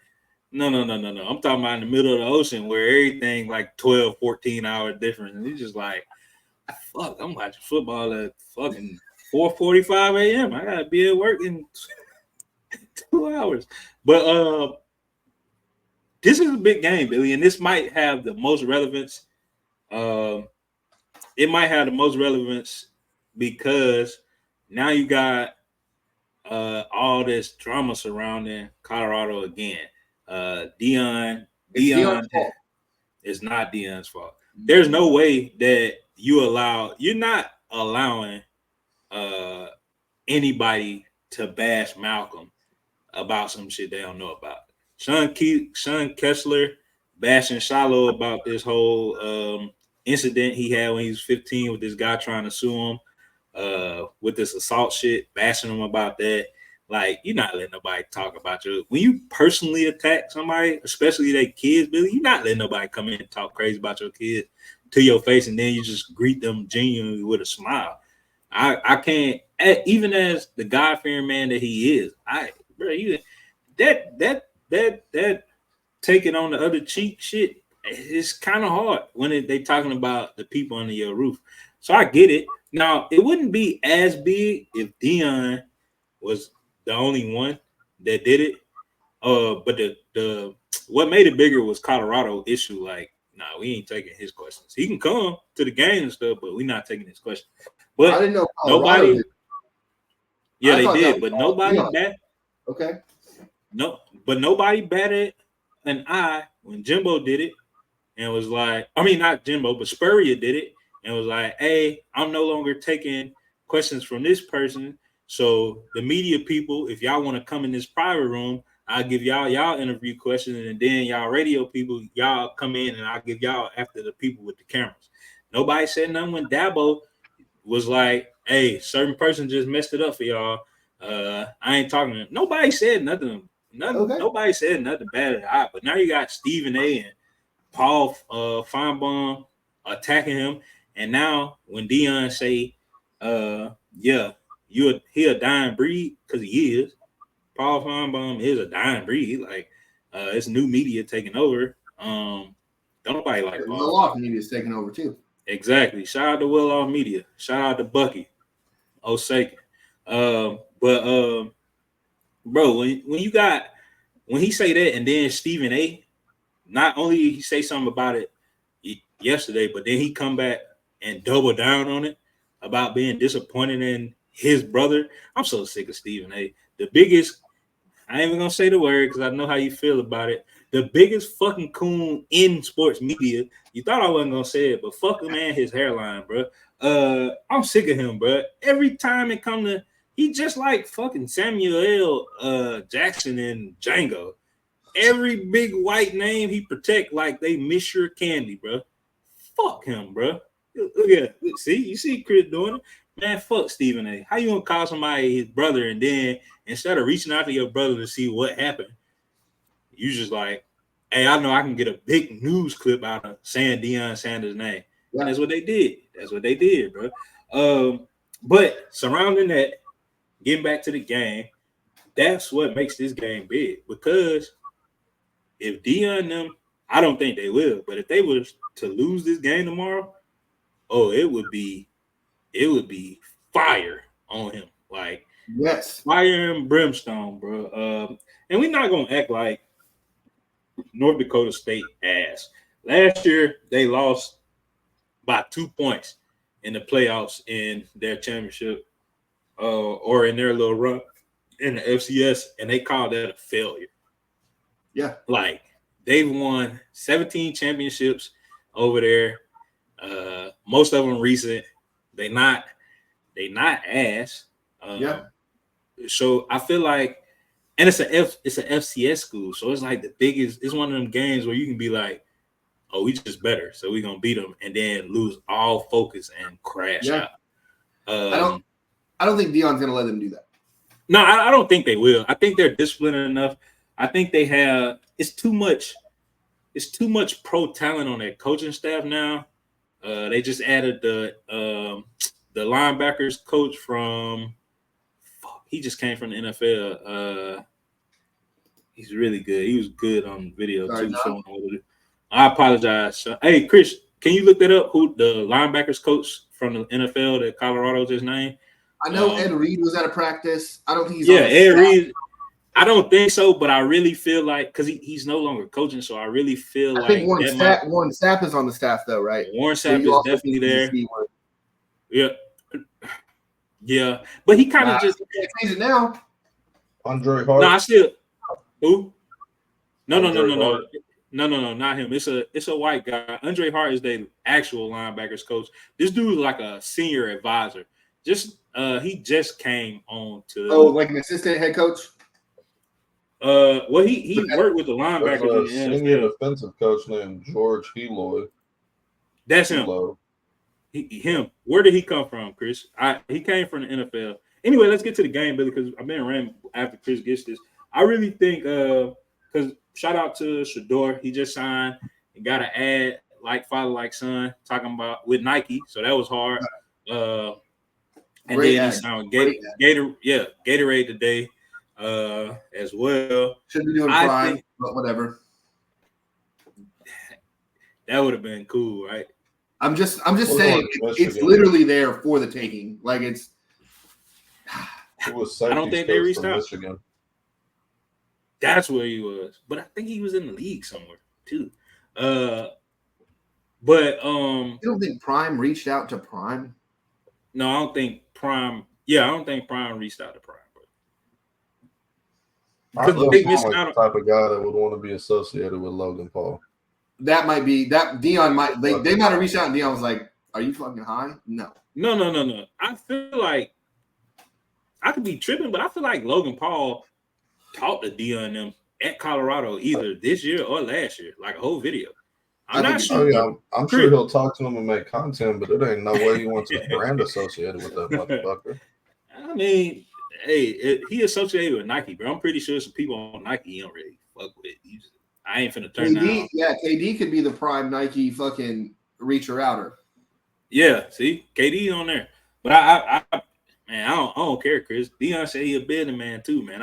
No. I'm talking about in the middle of the ocean where everything like 12, 14 hour difference. And it's just like, fuck, I'm watching football at fucking 4:45 a.m. I gotta be at work in 2 hours. But this is a big game, Billy, and this might have the most relevance. It might have the most relevance because now you got all this drama surrounding Colorado again. Deion it's not Deion's fault. There's no way that you're not allowing anybody to bash Malcolm about some shit they don't know about. Sean Kessler bashing Shiloh about this whole incident he had when he was 15 with this guy trying to sue him with this assault shit, bashing him about that. Like, you're not letting nobody talk about you. When you personally attack somebody, especially their kids, Billy, you're not letting nobody come in and talk crazy about your kids to your face, and then you just greet them genuinely with a smile. I can't, even as the God-fearing man that he is, that taking on the other cheek shit, it's kind of hard when they talking about the people under your roof. So I get it. Now, it wouldn't be as big if Deion was the only one that did it. But the what made it bigger was Colorado issue. Like, Nah, we ain't taking his questions. He can come to the game and stuff, but we're not taking his questions. But I didn't know Colorado nobody. did. Yeah, I they thought that did, was but all nobody Deion. bat. Okay. No, but nobody batted an eye when Jimbo did it, and was like, I mean, not Jimbo, but Spurrier did it, and was like, "Hey, I'm no longer taking questions from this person. So the media people, if y'all want to come in this private room, I'll give y'all interview questions, and then y'all radio people, y'all come in, and I'll give y'all after the people with the cameras." Nobody said nothing when Dabo was like, "Hey, certain person just messed it up for y'all. I ain't talking to him." Nobody said nothing. Okay. Nobody said nothing bad at all. But now you got Stephen A. and Paul Feinbaum attacking him, and now when Deion say, yeah, he a dying breed, because he is. Paul Feinbaum is a dying breed. Like, it's new media taking over. Don't nobody like Paul. Will Off media is taking over too. Exactly. Shout out to Will Off Media. Shout out to Bucky Osakin. Bro, when he say that, and then Stephen A. Not only did he say something about it yesterday, but then he come back and double down on it about being disappointed in his brother. I'm so sick of Stephen A. The biggest, I ain't even gonna say the word because I know how you feel about it. The biggest fucking coon in sports media. You thought I wasn't gonna say it, but fuck him and his hairline, bro. I'm sick of him, bro. Every time it come to, he just like fucking Samuel L. Jackson and Django. Every big white name he protect like they miss your candy, bro. Fuck him, bro. Look at it. See, you see Chris doing it, man. Fuck Stephen A. How you gonna call somebody his brother, and then instead of reaching out to your brother to see what happened, you just like, hey, I know I can get a big news clip out of saying Deion Sanders' name, and that's what they did. That's what they did, bro. But surrounding that, getting back to the game, that's what makes this game big, because if Deion them, I don't think they will, but if they were to lose this game tomorrow, oh, it would be fire on him, like Yes. fire and brimstone, bro. And we're not gonna act like North Dakota State ass. Last year they lost by 2 points in the playoffs in their championship, or in their little run in the FCS, and they called that a failure. Yeah. Like, they've won 17 championships over there. Most of them recent. They not ass. Yeah. So I feel like, and it's a FCS school, so it's like the biggest. It's one of them games where you can be like, "Oh, we just better, so we're gonna beat them," and then lose all focus and crash out. I don't think Deion's gonna let them do that. No, I don't think they will. I think they're disciplined enough. I think they have. It's too much pro talent on their coaching staff now. They just added the linebackers coach from. He just came from the NFL. He's really good. He was good on video too. So I apologize. Hey, Chris, can you look that up? Who the linebackers coach from the NFL that Colorado just named? I know Ed Reed was at a practice. I don't think he's Ed Reed. I don't think so, but I really feel like, because he's no longer coaching, so I really feel like. I think Warren Sapp is on the staff, though, right? Warren Sapp is definitely there. Yeah, but he kind of just change it now. Andre Hart. No, I still. Who? No, not him. It's a white guy. Andre Hart is the actual linebackers coach. This dude is like a senior advisor. He just came on to. Oh, like an assistant head coach. Well, he worked with the linebackers. There's a senior defensive coach named George Heloy. That's him. Him. Where did he come from, Chris? He came from the NFL. Anyway, let's get to the game, Billy, because I've been ran after Chris gets this. I really think, because shout out to Shador, he just signed and got an ad like father, like son, talking about with Nike, so that was hard. And great then ad. He signed Gatorade today. As well. Should be doing Prime, but whatever. That would have been cool, right? I'm just saying it's literally there for the taking. Like it's. It was I don't think they reached out. Michigan. That's where he was, but I think he was in the league somewhere too. But You don't think Prime reached out to Prime? no, I don't think Prime. Yeah, I don't think Prime reached out to Prime. I Because don't they sound missed like out. the type of guy that would want to be associated with Logan Paul. That might be that Dion might they might have reached out and Dion was like, "Are you fucking high?" No. No. I feel like I could be tripping, but I feel like Logan Paul talked to Dion and them at Colorado either this year or last year, like a whole video. I'm not Oh sure. yeah, I'm sure he'll talk to him and make content, but it ain't no way he wants a brand associated with that motherfucker. I mean, hey, he associated with Nike, bro. I'm pretty sure some people on Nike he don't really fuck with. I ain't finna turn down. Yeah, KD could be the Prime Nike fucking reacher outer. Yeah, see, KD on there, but I man, I don't care, Chris. Deion said he a business man too, man.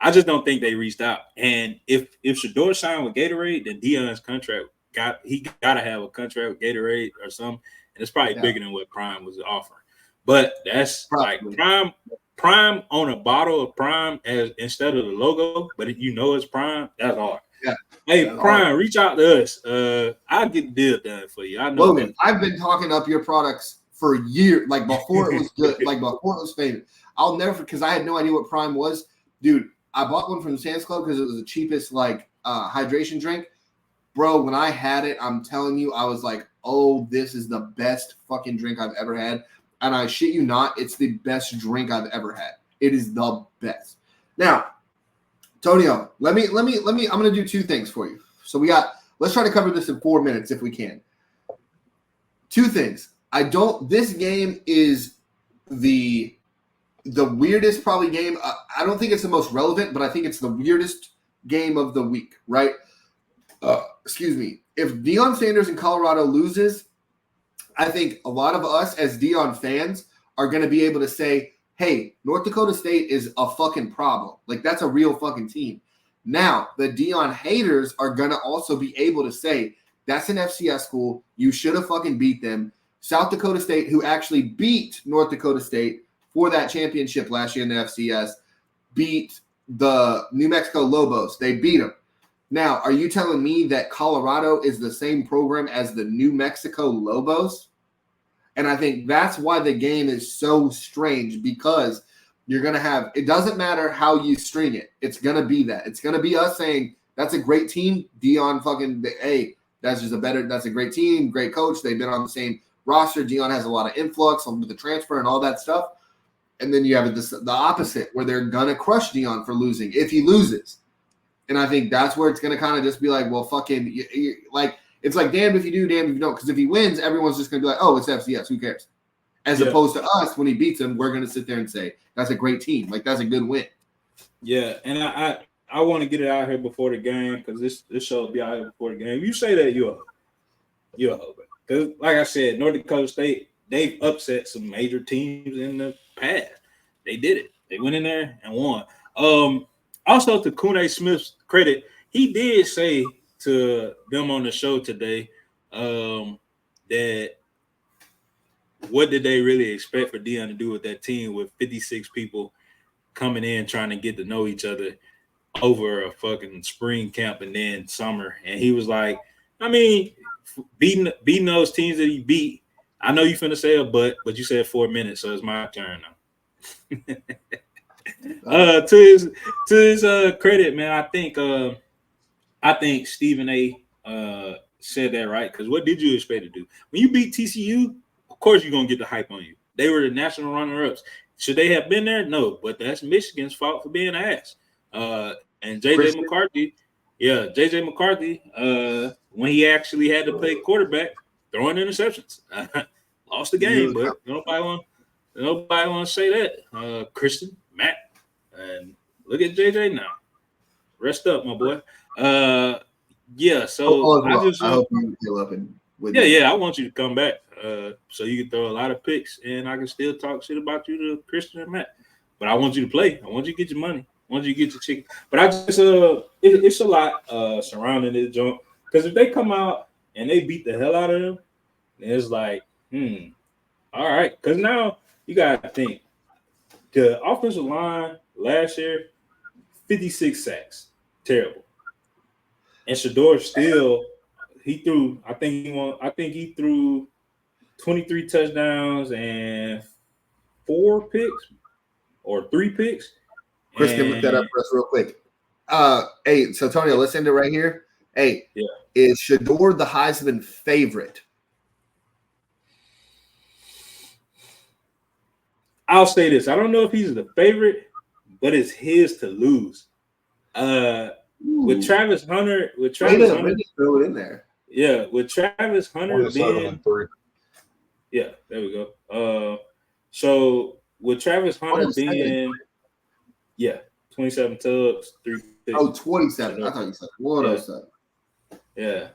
I just don't think they reached out. And if Shador signed with Gatorade, then Deion's contract gotta have a contract with Gatorade or something, and it's probably bigger than what Prime was offering. But that's Probably. like Prime on a bottle of Prime as instead of the logo, but if you know it's Prime, that's hard. Yeah. Hey, that's Prime, hard. Reach out to us. I'll get the deal done for you. I know. Logan, I've been talking up your products for years, like before it was good, like before it was famous. I'll never, because I had no idea what Prime was. Dude, I bought one from Sam's Club because it was the cheapest hydration drink. Bro, when I had it, I'm telling you, I was like, oh, this is the best fucking drink I've ever had. And I shit you not, it's the best drink I've ever had. It is the best. Now, Tonio, let me, I'm going to do two things for you. So let's try to cover this in 4 minutes if we can. Two things. This game is the weirdest probably game. I don't think it's the most relevant, but I think it's the weirdest game of the week, right? Excuse me. If Deion Sanders in Colorado loses, I think a lot of us as Deion fans are going to be able to say, hey, North Dakota State is a fucking problem. Like, that's a real fucking team. Now, the Deion haters are going to also be able to say, that's an FCS school. You should have fucking beat them. South Dakota State, who actually beat North Dakota State for that championship last year in the FCS, beat the New Mexico Lobos. They beat them. Now, are you telling me that Colorado is the same program as the New Mexico Lobos? And I think that's why the game is so strange, because you're going to have – it doesn't matter how you string it. It's going to be that. It's going to be us saying, that's a great team. Deion fucking – hey, that's a great team, great coach. They've been on the same roster. Deion has a lot of influx with the transfer and all that stuff. And then you have the opposite, where they're going to crush Deion for losing if he loses. And I think that's where it's going to kind of just be like, well, fucking like it's like damned if you do, damned if you don't. Because if he wins, everyone's just going to be like, oh, it's FCS. Who cares? As opposed to us, when he beats him, we're going to sit there and say, that's a great team. Like, that's a good win. Yeah, and I want to get it out here before the game, because this show will be out here before the game. You say that you're a hoe. Because, like I said, North Dakota State, they've upset some major teams in the past. They did it. They went in there and won. Also, to Kune Smith's credit, he did say to them on the show today that what did they really expect for Deion to do with that team with 56 people coming in trying to get to know each other over a fucking spring camp and then summer. And he was like, I mean, beating those teams that he beat, I know you finna say a but you said 4 minutes, so it's my turn now. To his credit, man, I think Stephen A said that right, because what did you expect to do when you beat TCU? Of course you're gonna get the hype on you. They were the national runner-ups. Should they have been there? No, but that's Michigan's fault for being ass. And JJ McCarthy, when he actually had to play quarterback, throwing interceptions, lost the game. But nobody want to say that. Christian, Matt, and look at JJ now. Rest up, my boy. Yeah. So I hope you heal up and I want you to come back so you can throw a lot of picks, and I can still talk shit about you to Christian and Matt. But I want you to play. I want you to get your money. I want you to get your chicken. But I just it's a lot surrounding this joint, because if they come out and they beat the hell out of them, then it's like, all right. Because now you got to think, the offensive line last year, 56 sacks, terrible. And Shador still he threw. I think he threw 23 touchdowns and 4 picks or 3 picks. Chris can look that up for us real quick. Hey, so Antonio, let's end it right here. Hey, yeah. Is Shedeur the Heisman favorite? I'll say this. I don't know if he's the favorite, but it's his to lose. With Travis Hunter, throw it in there. Yeah, with Travis Hunter being 3. Yeah, there we go. So with Travis Hunter being 27 tubs, 3 picks. 27. I thought you said 107. Yeah.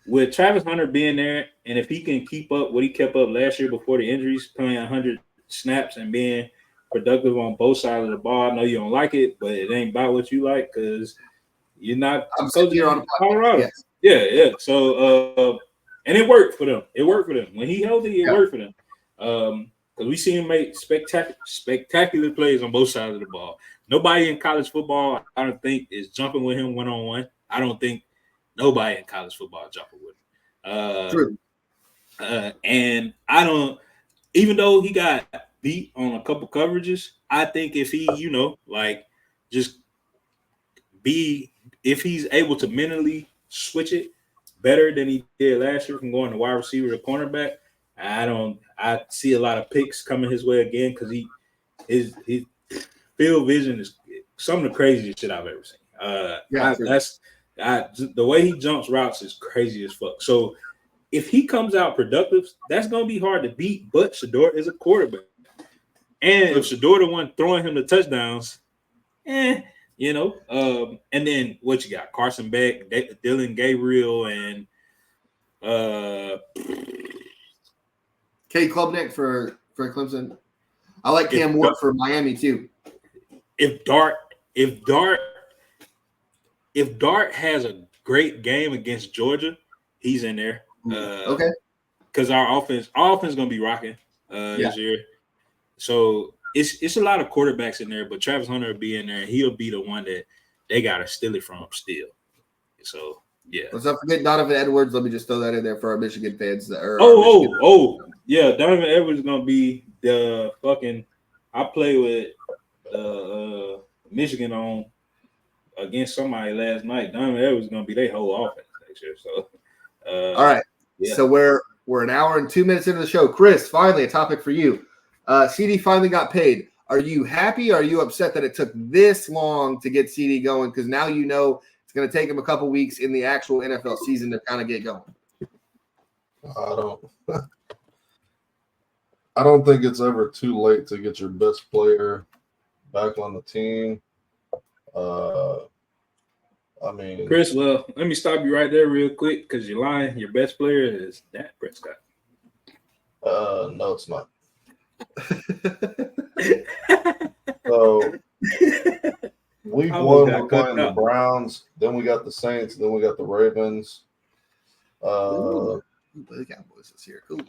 With Travis Hunter being there, and if he can keep up what he kept up last year before the injuries, playing 100 snaps and being productive on both sides of the ball. I know you don't like it, but it ain't about what you like because you're not coaching on Colorado. Yes. Yeah. So and it worked for them. When he healthy, it worked for them. Because we seen him make spectacular plays on both sides of the ball. Nobody in college football, I don't think, is jumping with him one-on-one. I don't think nobody in college football jumping with him. True. And I don't, even though he got beat on a couple coverages, I think if he, if he's able to mentally switch it better than he did last year from going to wide receiver to cornerback, I see a lot of picks coming his way again because his field vision is some of the craziest shit I've ever seen. The way he jumps routes is crazy as fuck. So if he comes out productive, that's gonna be hard to beat. But Shedeur is a quarterback, and if Shedeur the one throwing him the touchdowns, and then what you got? Carson Beck, Dylan Gabriel, and Kate Klubnik for Clemson. I like Cam Ward for Miami too. If Dart has a great game against Georgia, he's in there. Okay. Because our offense is gonna be rocking this year. So it's a lot of quarterbacks in there, but Travis Hunter will be in there, and he'll be the one that they gotta steal it from still. So yeah. Let's not forget Donovan Edwards. Let me just throw that in there for our Michigan fans. Yeah, Donovan Edwards is gonna be the fucking. I play with Michigan on against somebody last night. Donovan Edwards is gonna be their whole offense next year. So all right. Yeah. So we're an hour and 2 minutes into the show. Chris, finally a topic for you. CD finally got paid. Are you happy? Or are you upset that it took this long to get CD going? Because now you know it's going to take him a couple weeks in the actual NFL season to kind of get going. I don't think it's ever too late to get your best player back on the team. Chris, well, let me stop you right there real quick because you're lying. Your best player is Dak Prescott. No, it's not. So week 1 we're playing the Browns, then we got the Saints, then we got the Ravens. The Cowboys this year. Cool.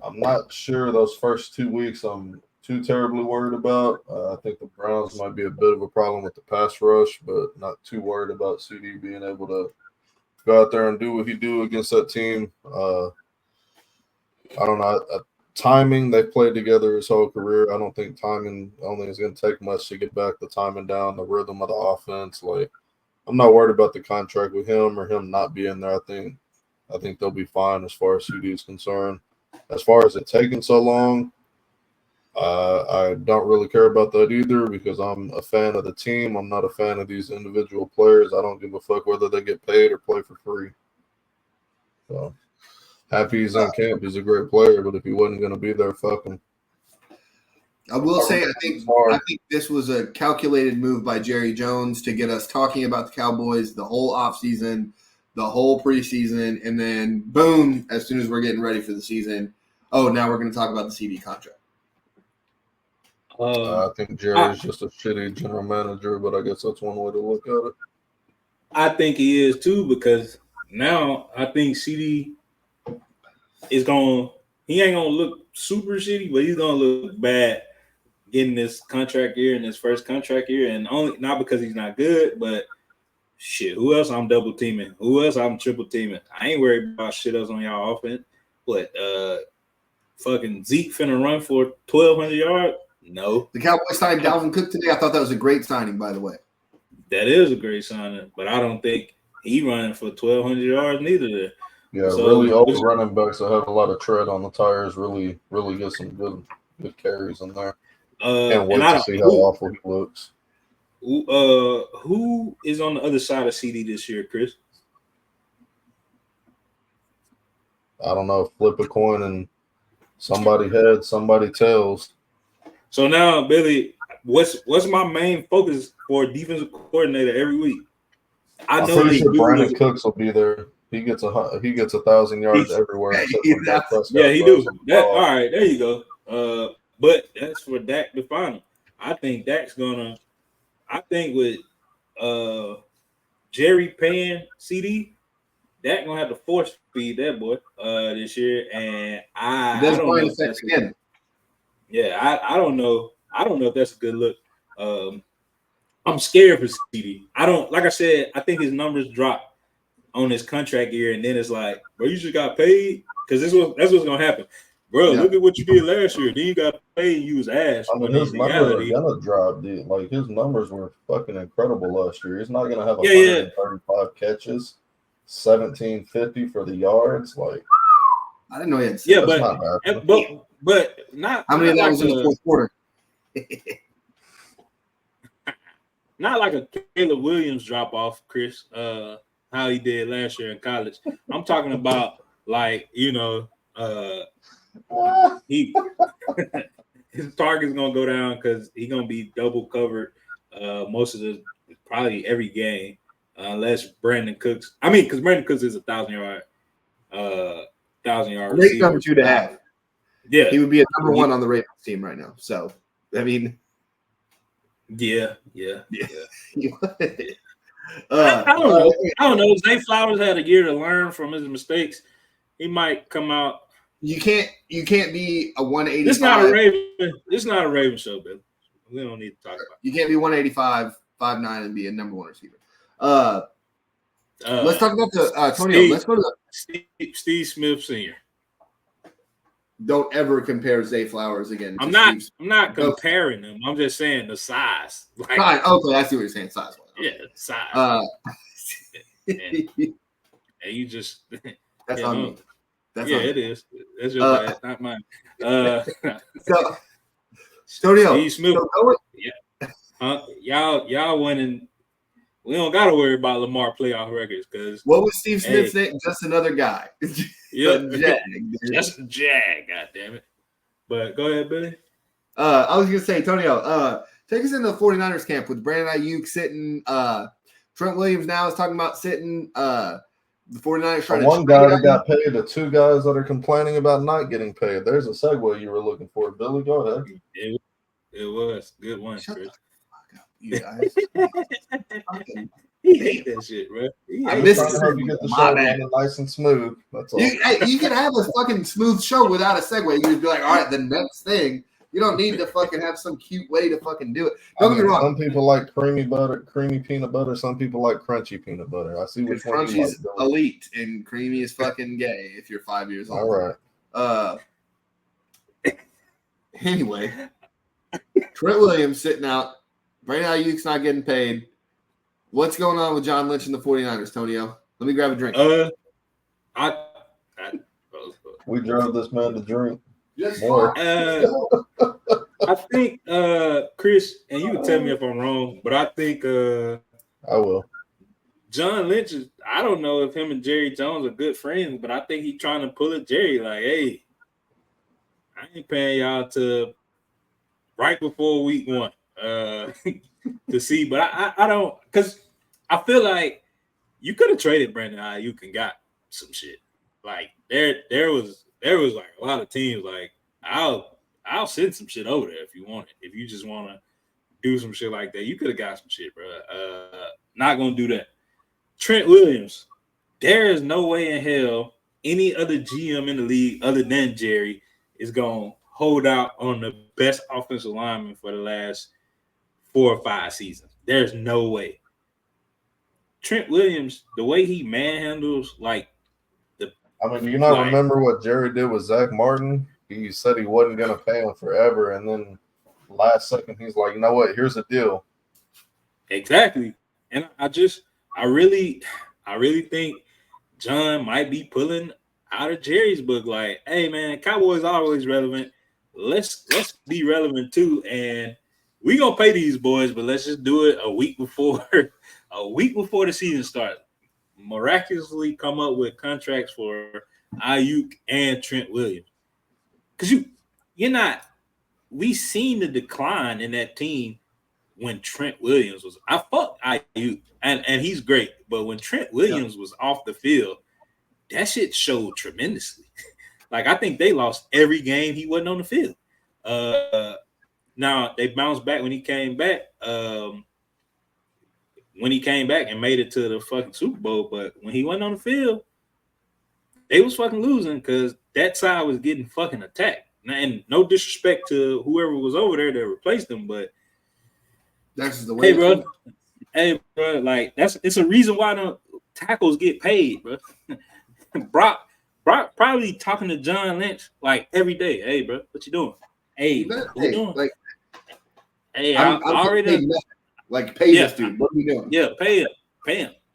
I'm not sure those first 2 weeks I'm too terribly worried about. I think the Browns might be a bit of a problem with the pass rush, but not too worried about CD being able to go out there and do what he do against that team. I don't know. Timing, they've played together his whole career. I don't think timing only is going to take much to get back the timing down, the rhythm of the offense. I'm not worried about the contract with him or him not being there. I think they'll be fine as far as CD is concerned. As far as it taking so long, I don't really care about that either because I'm a fan of the team. I'm not a fan of these individual players. I don't give a fuck whether they get paid or play for free. So happy he's in camp. He's a great player, but if he wasn't going to be there, fuck him. I will say I think this was a calculated move by Jerry Jones to get us talking about the Cowboys the whole offseason, the whole preseason, and then boom, as soon as we're getting ready for the season, now we're going to talk about the CD contract. I think Jerry's just a shitty general manager, but I guess that's one way to look at it. I think he is too because now I think CD is he ain't gonna look super shitty, but he's gonna look bad getting this contract year and his first contract year, and only not because he's not good, but Shit, who else I'm double teaming? Who else I'm triple teaming? I ain't worried about shit else on y'all offense. What, fucking Zeke finna run for 1,200 yards? No. The Cowboys signed Dalvin Cook today. I thought that was a great signing, by the way. That is a great signing, but I don't think he running for 1,200 yards neither there. Yeah, So, really old running backs that have a lot of tread on the tires really get some good carries in there. Can't wait to see how awful he looks. Who is on the other side of CD this year, Chris? I don't know. Flip a coin and somebody heads, somebody tails. So now, Billy, what's my main focus for a defensive coordinator every week? I'm pretty sure Brandon Cooks will be there. He gets 1,000 yards everywhere. Yeah, he do. All right, there you go. But that's for Dak to find him. I think Dak's gonna. I think with Jerry paying CD, Dak gonna have to force feed that boy this year, and I don't know if that's again. Yeah, I don't know. I don't know if that's a good look. I'm scared for CD. I don't, like I said, I think his numbers drop on his contract year, and then it's like, bro, you just got paid because that's what's gonna happen, bro. Yeah. Look at what you did last year. Then you got paid and you was ass. I mean, his numbers are gonna drop, dude. Like his numbers were fucking incredible last year. He's not gonna have 135 catches, 1,750 for the yards. Like, I didn't know he had. Yeah, but not. How many of that was in the fourth quarter? Not like a Caleb Williams drop off, Chris. How he did last year in college. I'm talking about like, you know, he his target's gonna go down because he's gonna be double covered most of the probably every game unless Brandon Cooks. I mean, because Brandon Cooks is 1,000-yard great number 2 to have. Yeah, he would be a number 1 on the Ravens team right now. So I mean, yeah. I don't know. Zay Flowers had a year to learn from his mistakes. He might come out. You can't be a 185. It's not a Raven show, Bill. We don't need to talk about it. You can't be 185, 5'9", and be a number 1 receiver. Let's talk about the Antonio. Let's go to Steve Smith Sr. Don't ever compare Zay Flowers again. I'm not comparing them. I'm just saying the size. Like, okay, I see what you're saying. Size. Yeah, size. And you just that's on me. It is. That's your bad, not mine. So, Antonio, Steve Smith. Y'all winning. We don't got to worry about Lamar playoff records because what was Steve Smith saying? Just another guy. Just a jag. God damn it. But go ahead, Billy. I was gonna say, Antonio, take us into the 49ers camp with Brandon Ayuk sitting. Trent Williams now is talking about sitting. The 49ers trying to one guy that got paid, the 2 guys that are complaining about not getting paid. There's a segue you were looking for, Billy. Go ahead. It was good one, Chris. You guys. He hate that shit, bro. I miss it. You get the show nice and smooth. That's all. You can have a fucking smooth show without a segue. You just be like, all right, the next thing. You don't need to fucking have some cute way to fucking do it. Don't get me wrong. Some people like creamy peanut butter. Some people like crunchy peanut butter. I see which one you like. Crunchy's elite and creamy is fucking gay if you're 5 years old. All right. Anyway, Trent Williams sitting out. Brandon Ayuk's not getting paid. What's going on with John Lynch and the 49ers, Tonio? Let me grab a drink. We drove this man to drink. Yes, I think, Chris, and you can tell me if I'm wrong, but I think I will. John Lynch is, I don't know if him and Jerry Jones are good friends, but I think he's trying to pull a Jerry like, hey, I ain't paying y'all to right before week 1 to see. But I don't, because I feel like you could have traded Brandon Ayuk and got some shit. Like there was like a lot of teams like I'll send some shit over there if you want it. If you just want to do some shit like that, you could have got some shit, bro. Not gonna do that. Trent Williams, there is no way in hell any other GM in the league other than Jerry is gonna hold out on the best offensive lineman for the last 4 or 5 seasons. There's no way. Trent Williams, the way he manhandles, like I mean, do you not remember what Jerry did with Zach Martin? He said he wasn't going to pay him forever, and then last second he's like, you know what? Here's the deal. Exactly, and I really think John might be pulling out of Jerry's book. Like, hey man, Cowboys always relevant. Let's be relevant too, and we gonna pay these boys, but let's just do it a week before the season starts. Miraculously come up with contracts for Ayuk and Trent Williams, because you're not. We seen the decline in that team when Trent Williams was. I fuck Ayuk and he's great, but when Trent Williams was off the field, that shit showed tremendously. Like, I think they lost every game he wasn't on the field. Now they bounced back when he came back. When he came back and made it to the fucking Super Bowl, but when he wasn't on the field, they was fucking losing because that side was getting fucking attacked. And no disrespect to whoever was over there that replaced him, but that's just the way. Hey, bro, like it's a reason why the tackles get paid, bro. Brock probably talking to John Lynch like every day. Hey, bro, what you doing? Hey, what you doing? Like, hey, I already. Like, pay this dude. What are you doing? Yeah, pay him.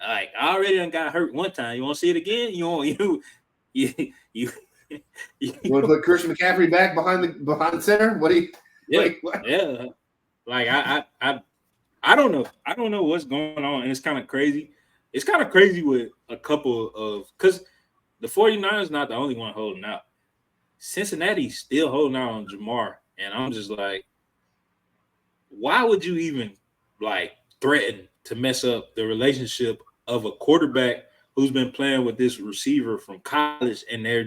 Like, I already done got hurt one time. You want to see it again? You want to put Christian McCaffrey back behind the center? What do you? Yeah, like, what? Yeah. Like, I don't know. I don't know what's going on, and it's kind of crazy. It's kind of crazy with a couple of because the 49ers not the only one holding out. Cincinnati's still holding out on Jamar, and I'm just like, why would you even like threaten to mess up the relationship of a quarterback who's been playing with this receiver from college, and their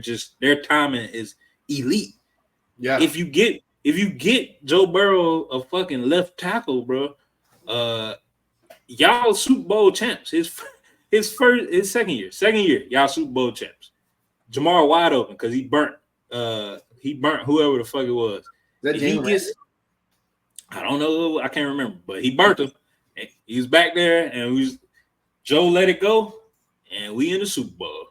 timing is elite. Yeah. If you get Joe Burrow a fucking left tackle, bro, y'all Super Bowl champs. His second year, y'all Super Bowl champs. Jamar wide open because he burnt whoever the fuck it was. I don't know. I can't remember, but he burnt him. He was back there, and Joe let it go, and we in the Super Bowl.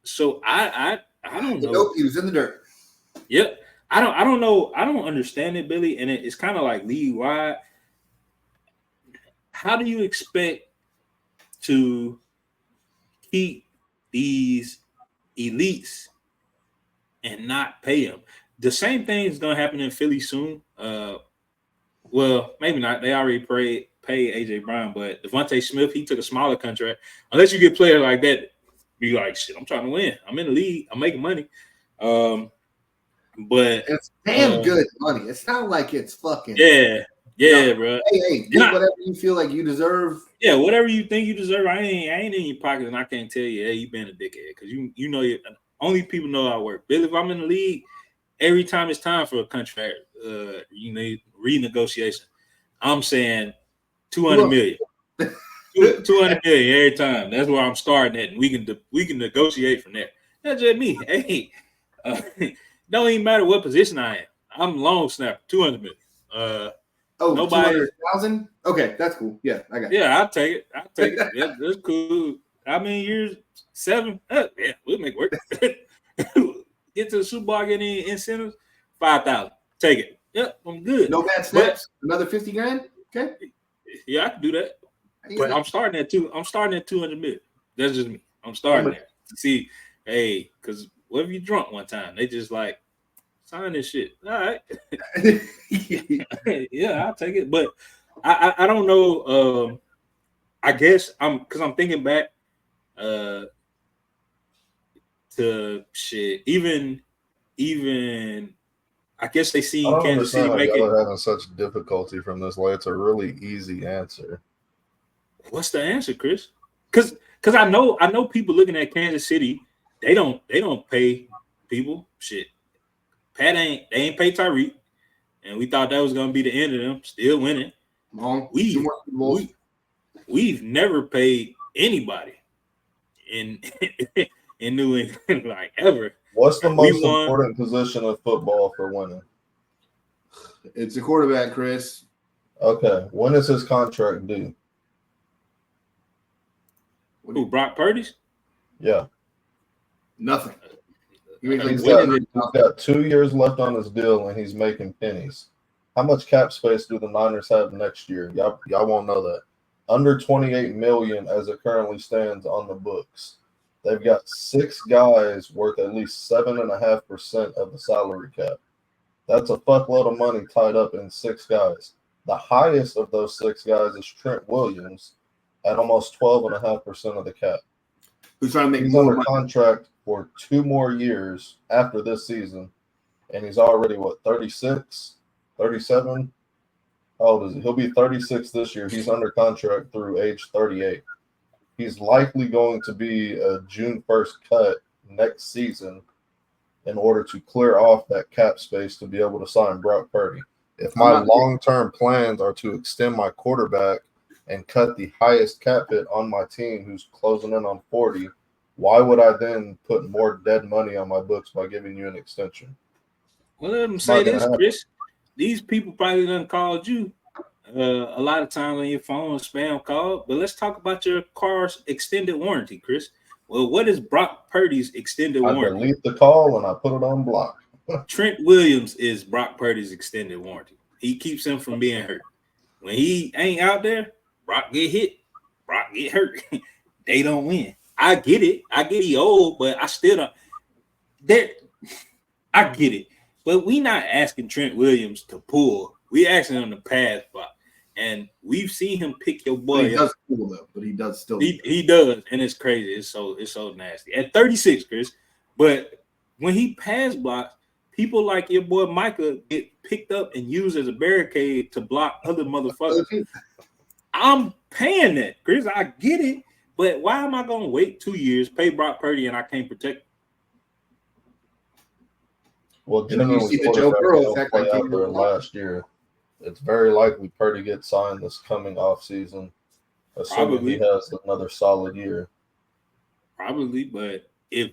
So I don't know. Nope, he was in the dirt. Yep. I don't know. I don't understand it, Billy, and it's kind of like league wide. How do you expect to keep these elites and not pay them? The same thing is going to happen in Philly soon. Well, maybe not. They already pay AJ Brown, but Devontae Smith, he took a smaller contract. Unless you get players like that, be like, shit, I'm trying to win. I'm in the league. I'm making money. But it's damn good money. It's not like it's fucking bro. Hey, get whatever you feel like you deserve. Yeah, whatever you think you deserve. I ain't in your pocket, and I can't tell you, hey, you been a dickhead, because you know only people know I work. Bill, if I'm in the league, every time it's time for a contract, renegotiation, I'm saying $200 million. 200 million every time. That's where I'm starting at, and we can negotiate from there. That's just me. Hey, don't even matter what position I am. I'm long snapper. 200 million. Nobody 200,000. Okay, that's cool. Yeah, I got. Yeah, I'll take it. Yeah, that's cool. How many years? 7. Yeah, we'll make work. Get to the Super Bowl, get any incentives? 5,000. Take it. Yep, I'm good. No bad snaps. Another 50 grand. Okay. Yeah, I can do that. But I'm starting at 200 million. That's just me. I'm starting there. See, hey, because what if you drunk one time? They just like sign this shit. All right. Yeah, I'll take it. But I don't know. I guess I'm thinking back to shit. Even I guess they see Kansas City make it. Y'all are having such difficulty from this. Like, it's a really easy answer. What's the answer, Chris? Because I know people looking at Kansas City, they don't pay people shit. They ain't pay Tyreek, and we thought that was gonna be the end of them. Still winning. We've never paid anybody in New England like ever. What's the most important position of football for winning? It's a quarterback, Chris. Okay. When is his contract due? Who, Brock Purdy's? Yeah. Nothing. He's got 2 years left on his deal, and he's making pennies. How much cap space do the Niners have next year? Y'all won't know that. Under $28 million as it currently stands on the books. They've got 6 guys worth at least 7.5% of the salary cap. That's a fuckload of money tied up in 6 guys. The highest of those 6 guys is Trent Williams at almost 12.5% of the cap. Who's trying to make He's more under money. contract for 2 more years after this season, and he's already, 36, 37? How old is he? He'll be 36 this year. He's under contract through age 38. He's likely going to be a June 1st cut next season in order to clear off that cap space to be able to sign Brock Purdy. If my long-term plans are to extend my quarterback and cut the highest cap hit on my team who's closing in on 40, why would I then put more dead money on my books by giving you an extension? Well, let them say this, Chris. These people probably done called you a lot of times on your phone, spam call. But let's talk about your car's extended warranty, Chris. Well, what is Brock Purdy's extended warranty? I delete the call and I put it on block. Trent Williams is Brock Purdy's extended warranty. He keeps him from being hurt. When he ain't out there, Brock get hit, Brock get hurt. They don't win. I get it. I get he old, but I still don't. I get it. But we not asking Trent Williams to pull. We asking him to pass block. And we've seen him pick your boy. He does pull though, but he does still. He does, and it's crazy. It's so nasty. At 36, Chris. But when he pass blocks, people like your boy Micah get picked up and used as a barricade to block other motherfuckers. I'm paying that, Chris. I get it. But why am I going to wait 2 years, pay Brock Purdy, and I can't protect him? Well, generally, you see the Joe Burrow effect play out there last year. It's very likely Purdy gets signed this coming offseason, assuming he has another solid year. Probably, but if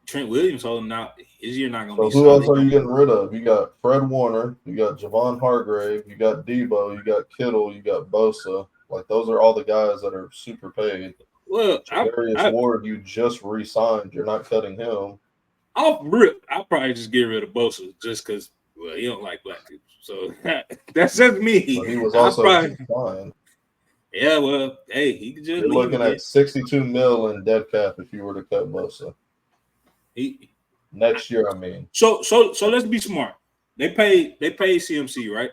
Trent Williams holding out, his year not going to be solid. So who else are you getting rid of? You got Fred Warner, you got Javon Hargrave, you got Debo, you got Kittle, you got Bosa. Like, those are all the guys that are super paid. Well, Darius Ward, you just re-signed. You're not cutting him. I'll probably just get rid of Bosa just because, well, he don't like black people. So that's just me. But he was also fine. Yeah, well, hey, he could just. You're looking at $62 million in dead cap if you were to cut Bosa. Next year, I mean. So let's be smart. They pay CMC, right?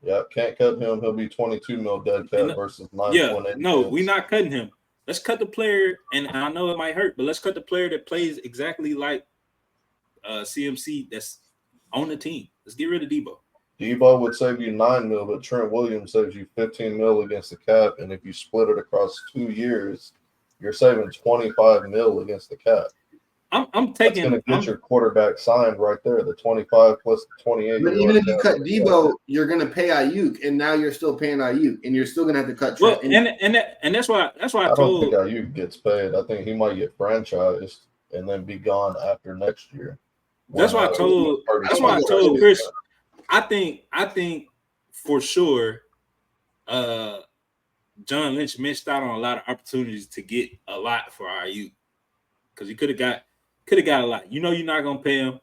Yeah, can't cut him. He'll be $22 million dead cap versus 9.8. Yeah, no, we're not cutting him. Let's cut the player, and I know it might hurt, but let's cut the player that plays exactly like CMC that's on the team. Let's get rid of Debo. Debo would save you $9 million, but Trent Williams saves you $15 million against the cap, and if you split it across 2 years, you're saving $25 million against the cap. I'm taking. That's going to get your quarterback signed right there, the 25 plus the 28. But even if you cut Debo, you're going to pay Ayuk, and now you're still paying Ayuk, and you're still going to have to cut Trent. Well, and that's why I don't think Ayuk gets paid. I think he might get franchised and then be gone after next year. That's why I told Chris. I think for sure, John Lynch missed out on a lot of opportunities to get a lot for Ayuk because he could have got a lot. You know, you're not gonna pay him.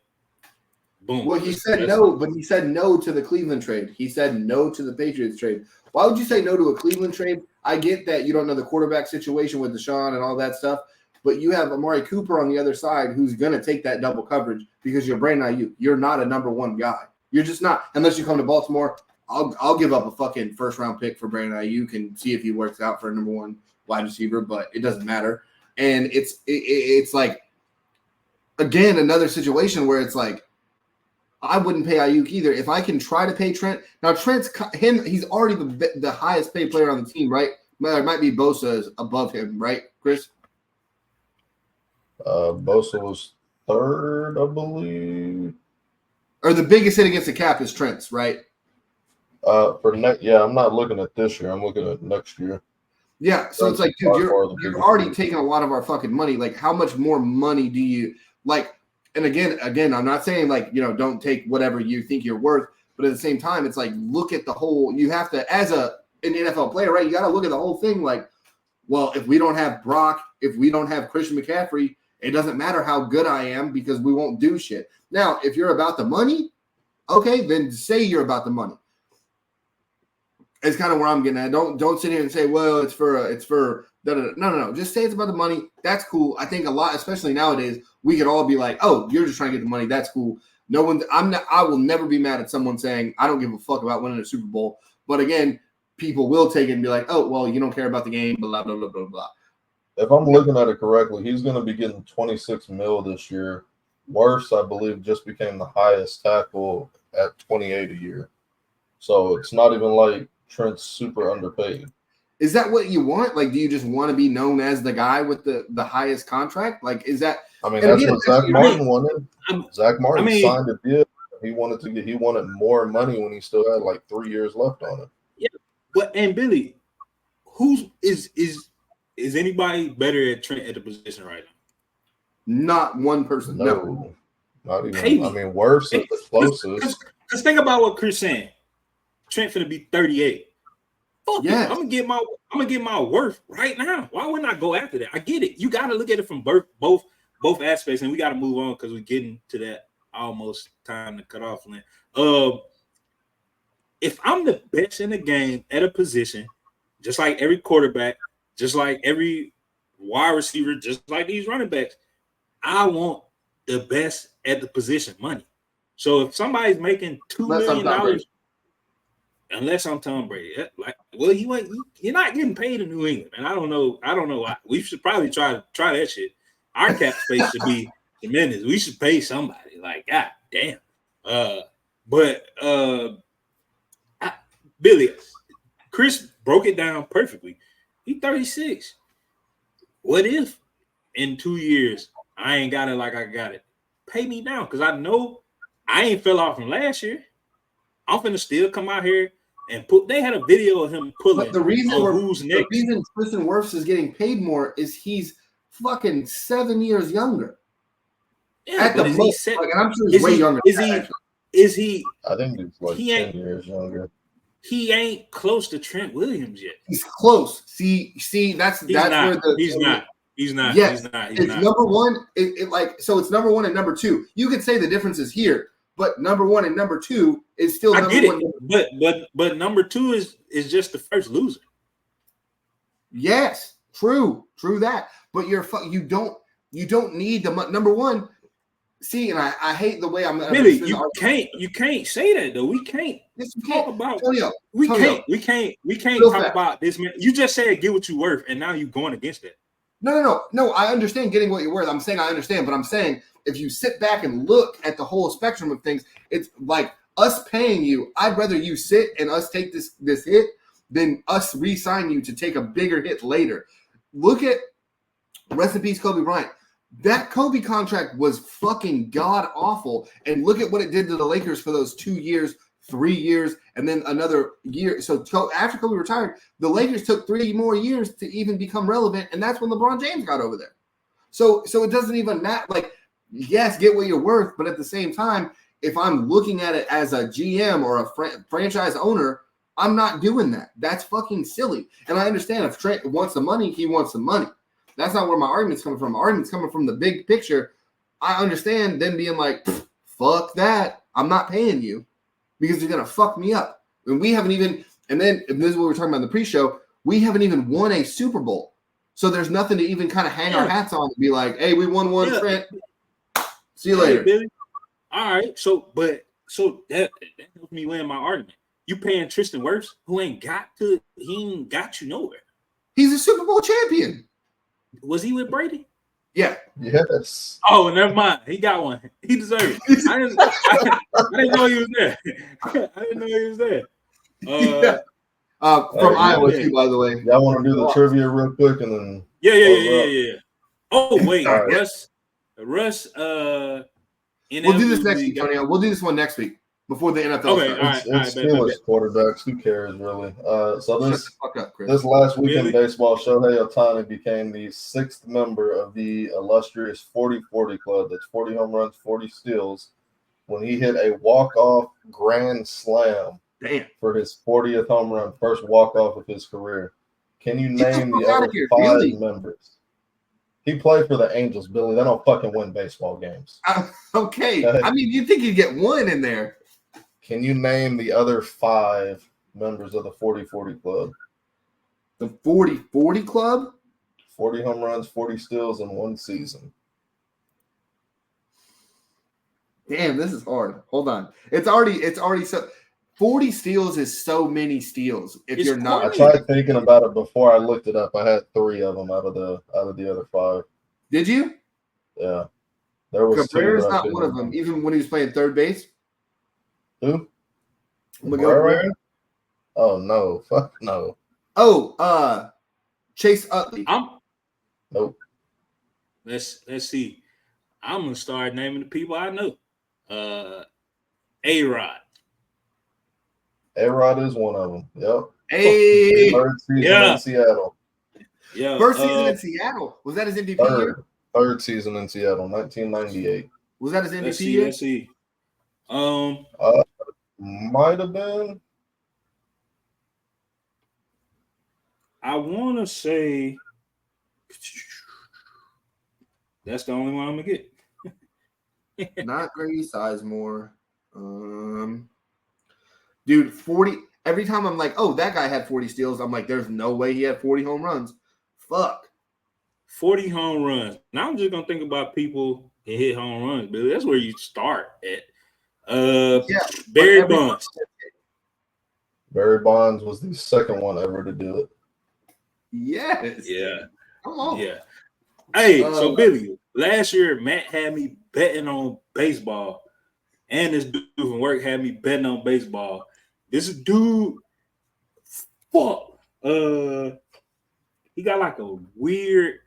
Boom. Well, he said no, but he said no to the Cleveland trade. He said no to the Patriots trade. Why would you say no to a Cleveland trade? I get that you don't know the quarterback situation with Deshaun and all that stuff, but you have Amari Cooper on the other side who's going to take that double coverage because you're Brandon Ayuk. You're not a number one guy. You're just not. Unless you come to Baltimore, I'll give up a fucking first-round pick for Brandon Ayuk and see if he works out for a number one wide receiver, but it doesn't matter. And it's like, again, another situation where it's like, I wouldn't pay Ayuk either. If I can try to pay Trent. Now, he's already the highest paid player on the team, right? It might be Bosa is above him, right, Chris? Bosa was third, I believe. Or the biggest hit against the cap is Trent's, right? I'm not looking at this year. I'm looking at next year. Yeah, so it's like, dude, you're already taking a lot of our fucking money. Like, how much more money do you like? And again, I'm not saying like, don't take whatever you think you're worth, but at the same time, it's like, look at the whole. You have to, as an NFL player, right? You got to look at the whole thing. Like, well, if we don't have Brock, if we don't have Christian McCaffrey, it doesn't matter how good I am because we won't do shit. Now, if you're about the money, okay, then say you're about the money. It's kind of where I'm getting at. Don't sit here and say, well, it's for no. Just say it's about the money. That's cool. I think a lot, especially nowadays, we could all be like, oh, you're just trying to get the money. That's cool. No one, I will never be mad at someone saying I don't give a fuck about winning a Super Bowl. But again, people will take it and be like, oh, well, you don't care about the game, blah, blah, blah, blah, blah. If I'm looking at it correctly, he's going to be getting $26 million this year. Worse, I believe, just became the highest tackle at $28 a year. So it's not even like Trent's super underpaid. Is that what you want? Like, do you just want to be known as the guy with the highest contract? Like, is that? I mean, that's what Zach Martin wanted. Zach Martin signed a deal. He wanted more money when he still had like 3 years left on it. Yeah, but and Billy, is anybody better at Trent at the position right now? Not one person. No. Not even. Maybe. I mean, Wirfs is the closest. Because think about what Chris saying. Trent finna be 38. Fuck yeah, I'm gonna get my worth right now. Why wouldn't I go after that? I get it. You gotta look at it from both aspects, and we gotta move on because we're getting to that almost time to cut off. If I'm the best in the game at a position, just like every quarterback, just like every wide receiver, just like these running backs, I want the best at the position money. So if somebody's making $2 million, unless I'm Tom Brady, you're not getting paid in New England, and I don't know why. We should probably try that shit. Our cap space should be tremendous. We should pay somebody. Like, god damn. Billy, Chris broke it down perfectly. He's 36. What if in 2 years I ain't got it like I got it? Pay me down because I know I ain't fell off from last year. I'm finna still come out here and put. They had a video of him pulling. But the reason Tristan Wirfs is getting paid more is he's fucking 7 years younger. Yeah, at but the is most, he? like, and I'm sure he's way younger. Is he? I think he's like 10 years younger. He ain't close to Trent Williams yet. He's close. See, that's not. Where the He's not. He's not. Yes, he's not. It's number one. So it's number one and number two. You could say the difference is here, but number one and number two is still. I get it, but number two is just the first loser. Yes, true that. But you don't need the number one. See, and I hate the way I'm really. You can't say that though. We can't talk about. We can't talk about this man. You just said get what you worth, and now you're going against it. No. I understand getting what you're worth. I'm saying I understand, but I'm saying if you sit back and look at the whole spectrum of things, it's like us paying you. I'd rather you sit and us take this hit than us re-sign you to take a bigger hit later. Look at rest in peace, Kobe Bryant. That Kobe contract was fucking god awful, and look at what it did to the Lakers for those 2 years, 3 years, and then another year. So after Kobe retired, the Lakers took 3 more years to even become relevant, and that's when LeBron James got over there. So it doesn't even matter. Like, yes, get what you're worth, but at the same time, if I'm looking at it as a GM or a franchise owner, I'm not doing that. That's fucking silly. And I understand if Trent wants the money, he wants the money. That's not where my argument's coming from. My argument's coming from the big picture. I understand them being like, fuck that. I'm not paying you because you're going to fuck me up. And we haven't even, and then this is what we were talking about in the pre-show, we haven't even won a Super Bowl. So there's nothing to even kind of hang our hats on and be like, hey, we won one, Trent. See you later. Billy. All right. So that helps me win my argument. You paying Tristan Wirfs, who ain't got you nowhere. He's a Super Bowl champion. Was he with Brady? Yeah. Yes. Oh, never mind. He got one. He deserved it. I didn't know he was there. From Iowa, too, by the way. Y'all want to do the trivia real quick and then? Yeah. Oh, wait. Right. Russ. We'll do this next week, Tony. We'll do this one next week before the NFL starts. It's Steelers quarterbacks. Who cares, really? So this last weekend in baseball, Shohei Ohtani became the 6th member of the illustrious 40-40 club. That's 40 home runs, 40 steals, when he hit a walk-off grand slam for his 40th home run, first walk-off of his career. Can you Get the name fuck the outta other here, 5 Billy. members? He played for the Angels, Billy. They don't fucking win baseball games. Okay. I mean, you'd think you'd get one in there. Can you name the other 5 members of the 40-40 club? The 40-40 club? 40 home runs, 40 steals in one season. Damn, this is hard. Hold on. It's already so 40 steals is so many steals. If It's you're not, I tried thinking about it before I looked it up. I had 3 of them out of the other 5. did you? Yeah, there was 2 Cabrera's that I not couldn't one of them. remember. Even when he was playing third base. Who? Miguel Cabrera? Cabrera? Oh no, fuck no. Oh, Chase Utley. Nope. Let's see. I'm gonna start naming the people I know. A-Rod. A-Rod is one of them. Yep. Hey, Third season Yeah. in Seattle. Yeah. first season in Seattle. Was that his MVP year? Third season in Seattle, 1998. Was that his MVP Let's see. year? Let's see. Might have been. I want to say that's the only one I'm gonna get. Not Grady Sizemore. Dude, 40. Every time I'm like, oh, that guy had 40 steals. I'm like, there's no way he had 40 home runs. Fuck. 40 home runs. Now I'm just gonna think about people that hit home runs, Billy. That's where you start at. Barry Bonds. Barry Bonds was the second one ever to do it. Yes. Yeah. Come on. Yeah. Hey, so Billy, last year Matt had me betting on baseball, and this dude from work had me betting on baseball. This dude, fuck, he got like a weird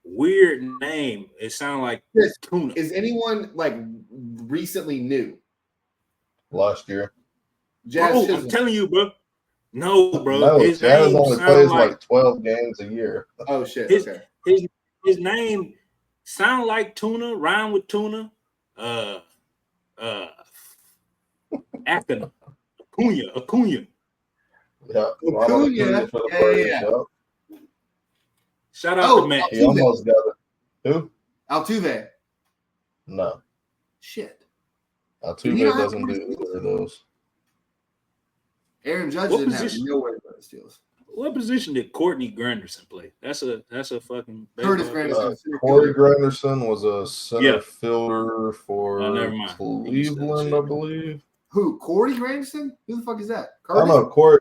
name. It sounds like tuna. Is anyone like recently new? Last year. Jazz Bro, Chisholm. I'm telling you, bro. No, bro. No, His Jazz name only sound plays like like 12 games a year. Oh shit. his, Okay. his name sound like tuna, rhyme with tuna. Acuna. Yeah. Acuna. For the Yeah, Braves, yeah. yep. Shout out to Matt. He almost got it. Who? Altuve. No. Shit. Altuve doesn't do either of those. Aaron Judge What didn't position? have nowhere but steals. What position did Courtney Granderson play? That's a fucking Curtis baseball Granderson. Corey Granderson was a center Yeah. fielder for never mind. Cleveland, I believe. Who? Corey Granderson? Who the fuck is that? I don't Curtis? know.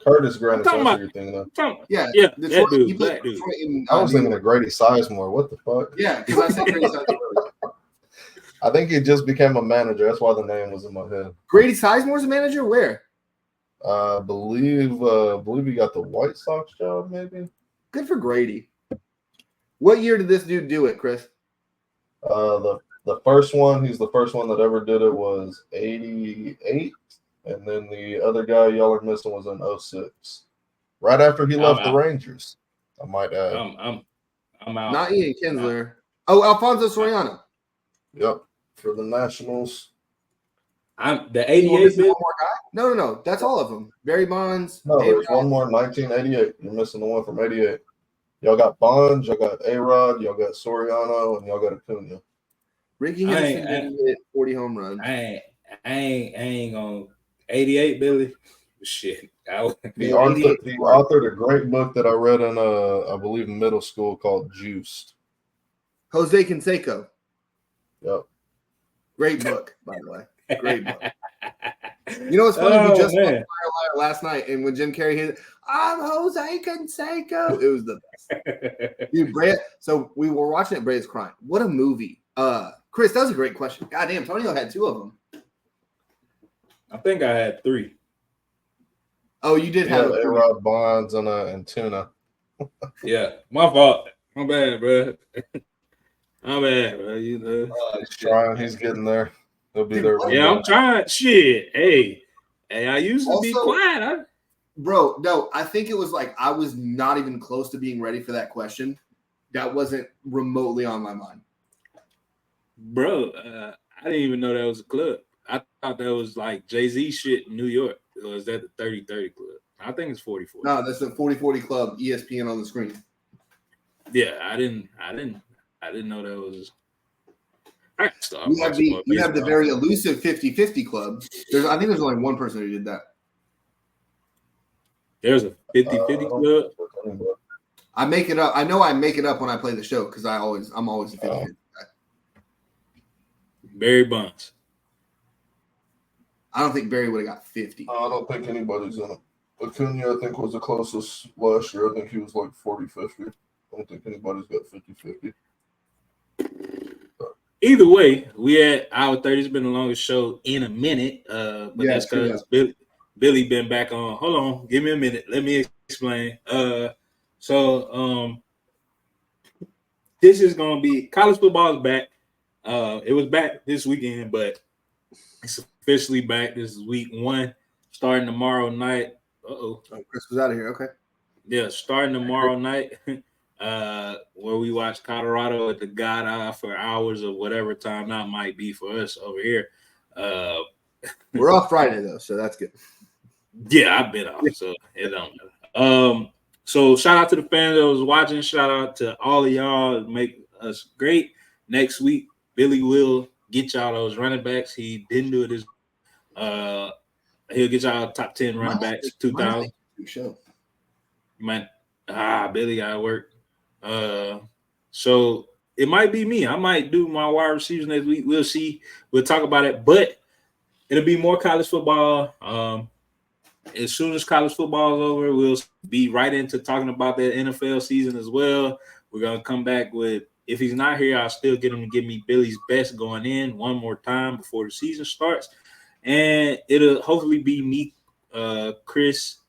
Curtis Granderson. talking That's what about- you're thinking of. Yeah. Yeah, Detroit, that dude, he played black for dude. Detroit in, I was New thinking York. of Grady Sizemore. What the fuck? Yeah, because I said Grady Sizemore. I think he just became a manager. That's why the name was in my head. Grady Sizemore's a manager? Where? I believe he got the White Sox job, maybe. Good for Grady. What year did this dude do it, Chris? The first one, he's the first one that ever did it, was 88, and then the other guy y'all are missing was in 06. Right after he left the Rangers, I might add. I'm out. Not Ian Kinsler. Oh, Alfonso Soriano. Yep, for the Nationals. I'm the You want 88 missing bit. one more guy? No. That's all of them. Barry Bonds. No, there's A-Rod. one more, 1988. You're missing the one from 88. Y'all got Bonds, y'all got A-Rod, y'all got Soriano, and y'all got Acuna. Ricky Henderson didn't hit 40 home runs. I ain't gonna 88 Billy. Shit. He authored a great book that I read in I believe middle school called Juiced. Jose Canseco. Yep. Great book, by the way. Great book. You know what's funny? We just watched Liar Liar last night, and when Jim Carrey hit it, I'm Jose Canseco. It was the best. Dude, Brad. So we were watching it, Brad's crying. What a movie. Chris, that was a great question. Goddamn, Tonio had 2 of them. I think I had 3. Oh, you did have A-Rod, Bonds, and Tuna. Yeah, my fault. My bad, bro. My bad, bro. You know. He's trying. He's getting there. He'll be there. one Yeah, day. I'm trying. Shit. Hey, I used to be Also- quiet. Bro, no, I think it was like I was not even close to being ready for that question. That wasn't remotely on my mind. Bro, I didn't even know that was a club. I thought that was like Jay-Z shit in New York. Or is that the 30-30 club? I think it's 40-40. No, that's the 40-40 Club, ESPN on the screen. Yeah, I didn't know that was. I start You have the very elusive 50-50 Club. I think there's only one person who did that. There's a 50-50 Club. I make it up. I know I make it up when I play the show because I'm always a 50-50 guy. Barry Bonds. I don't think Barry would have got 50. No, I don't think anybody's in it. Acuna, I think, was the closest last year. I think he was like 40-50. I don't think anybody's got 50-50. Either way, we had hour 30. It's been the longest show in a minute. But that's because Billy been back on. Hold on, give me a minute. Let me explain. So this is gonna be college football is back. It was back this weekend, but it's officially back. This is week 1, starting tomorrow night. Chris was out of here. Okay. Yeah, starting tomorrow night. Where we watch Colorado at the God Eye for hours or whatever time that might be for us over here. We're off Friday though, so that's good. Yeah, I've been off, so it don't matter. So shout out to the fans that was watching. Shout out to all of y'all. Make us great. Next week, Billy will get y'all those running backs. He didn't do it this. He'll get y'all top 10 running backs. 2000. Show. Billy got to work. So it might be me. I might do my wide receivers next week. We'll see. We'll talk about it, but it'll be more college football. As soon as college football is over, we'll be right into talking about that NFL season as well. We're gonna come back with, if he's not here, I'll still get him to give me Billy's best going in one more time before the season starts, and it'll hopefully be me, Chris,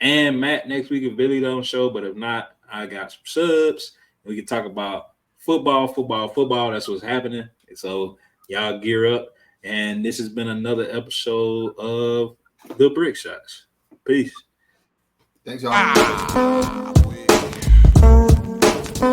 and Matt next week if Billy don't show. But if not, I got some subs. We can talk about football. That's what's happening. So y'all gear up. And this has been another episode of The Brick Shots. Peace. Thanks, y'all.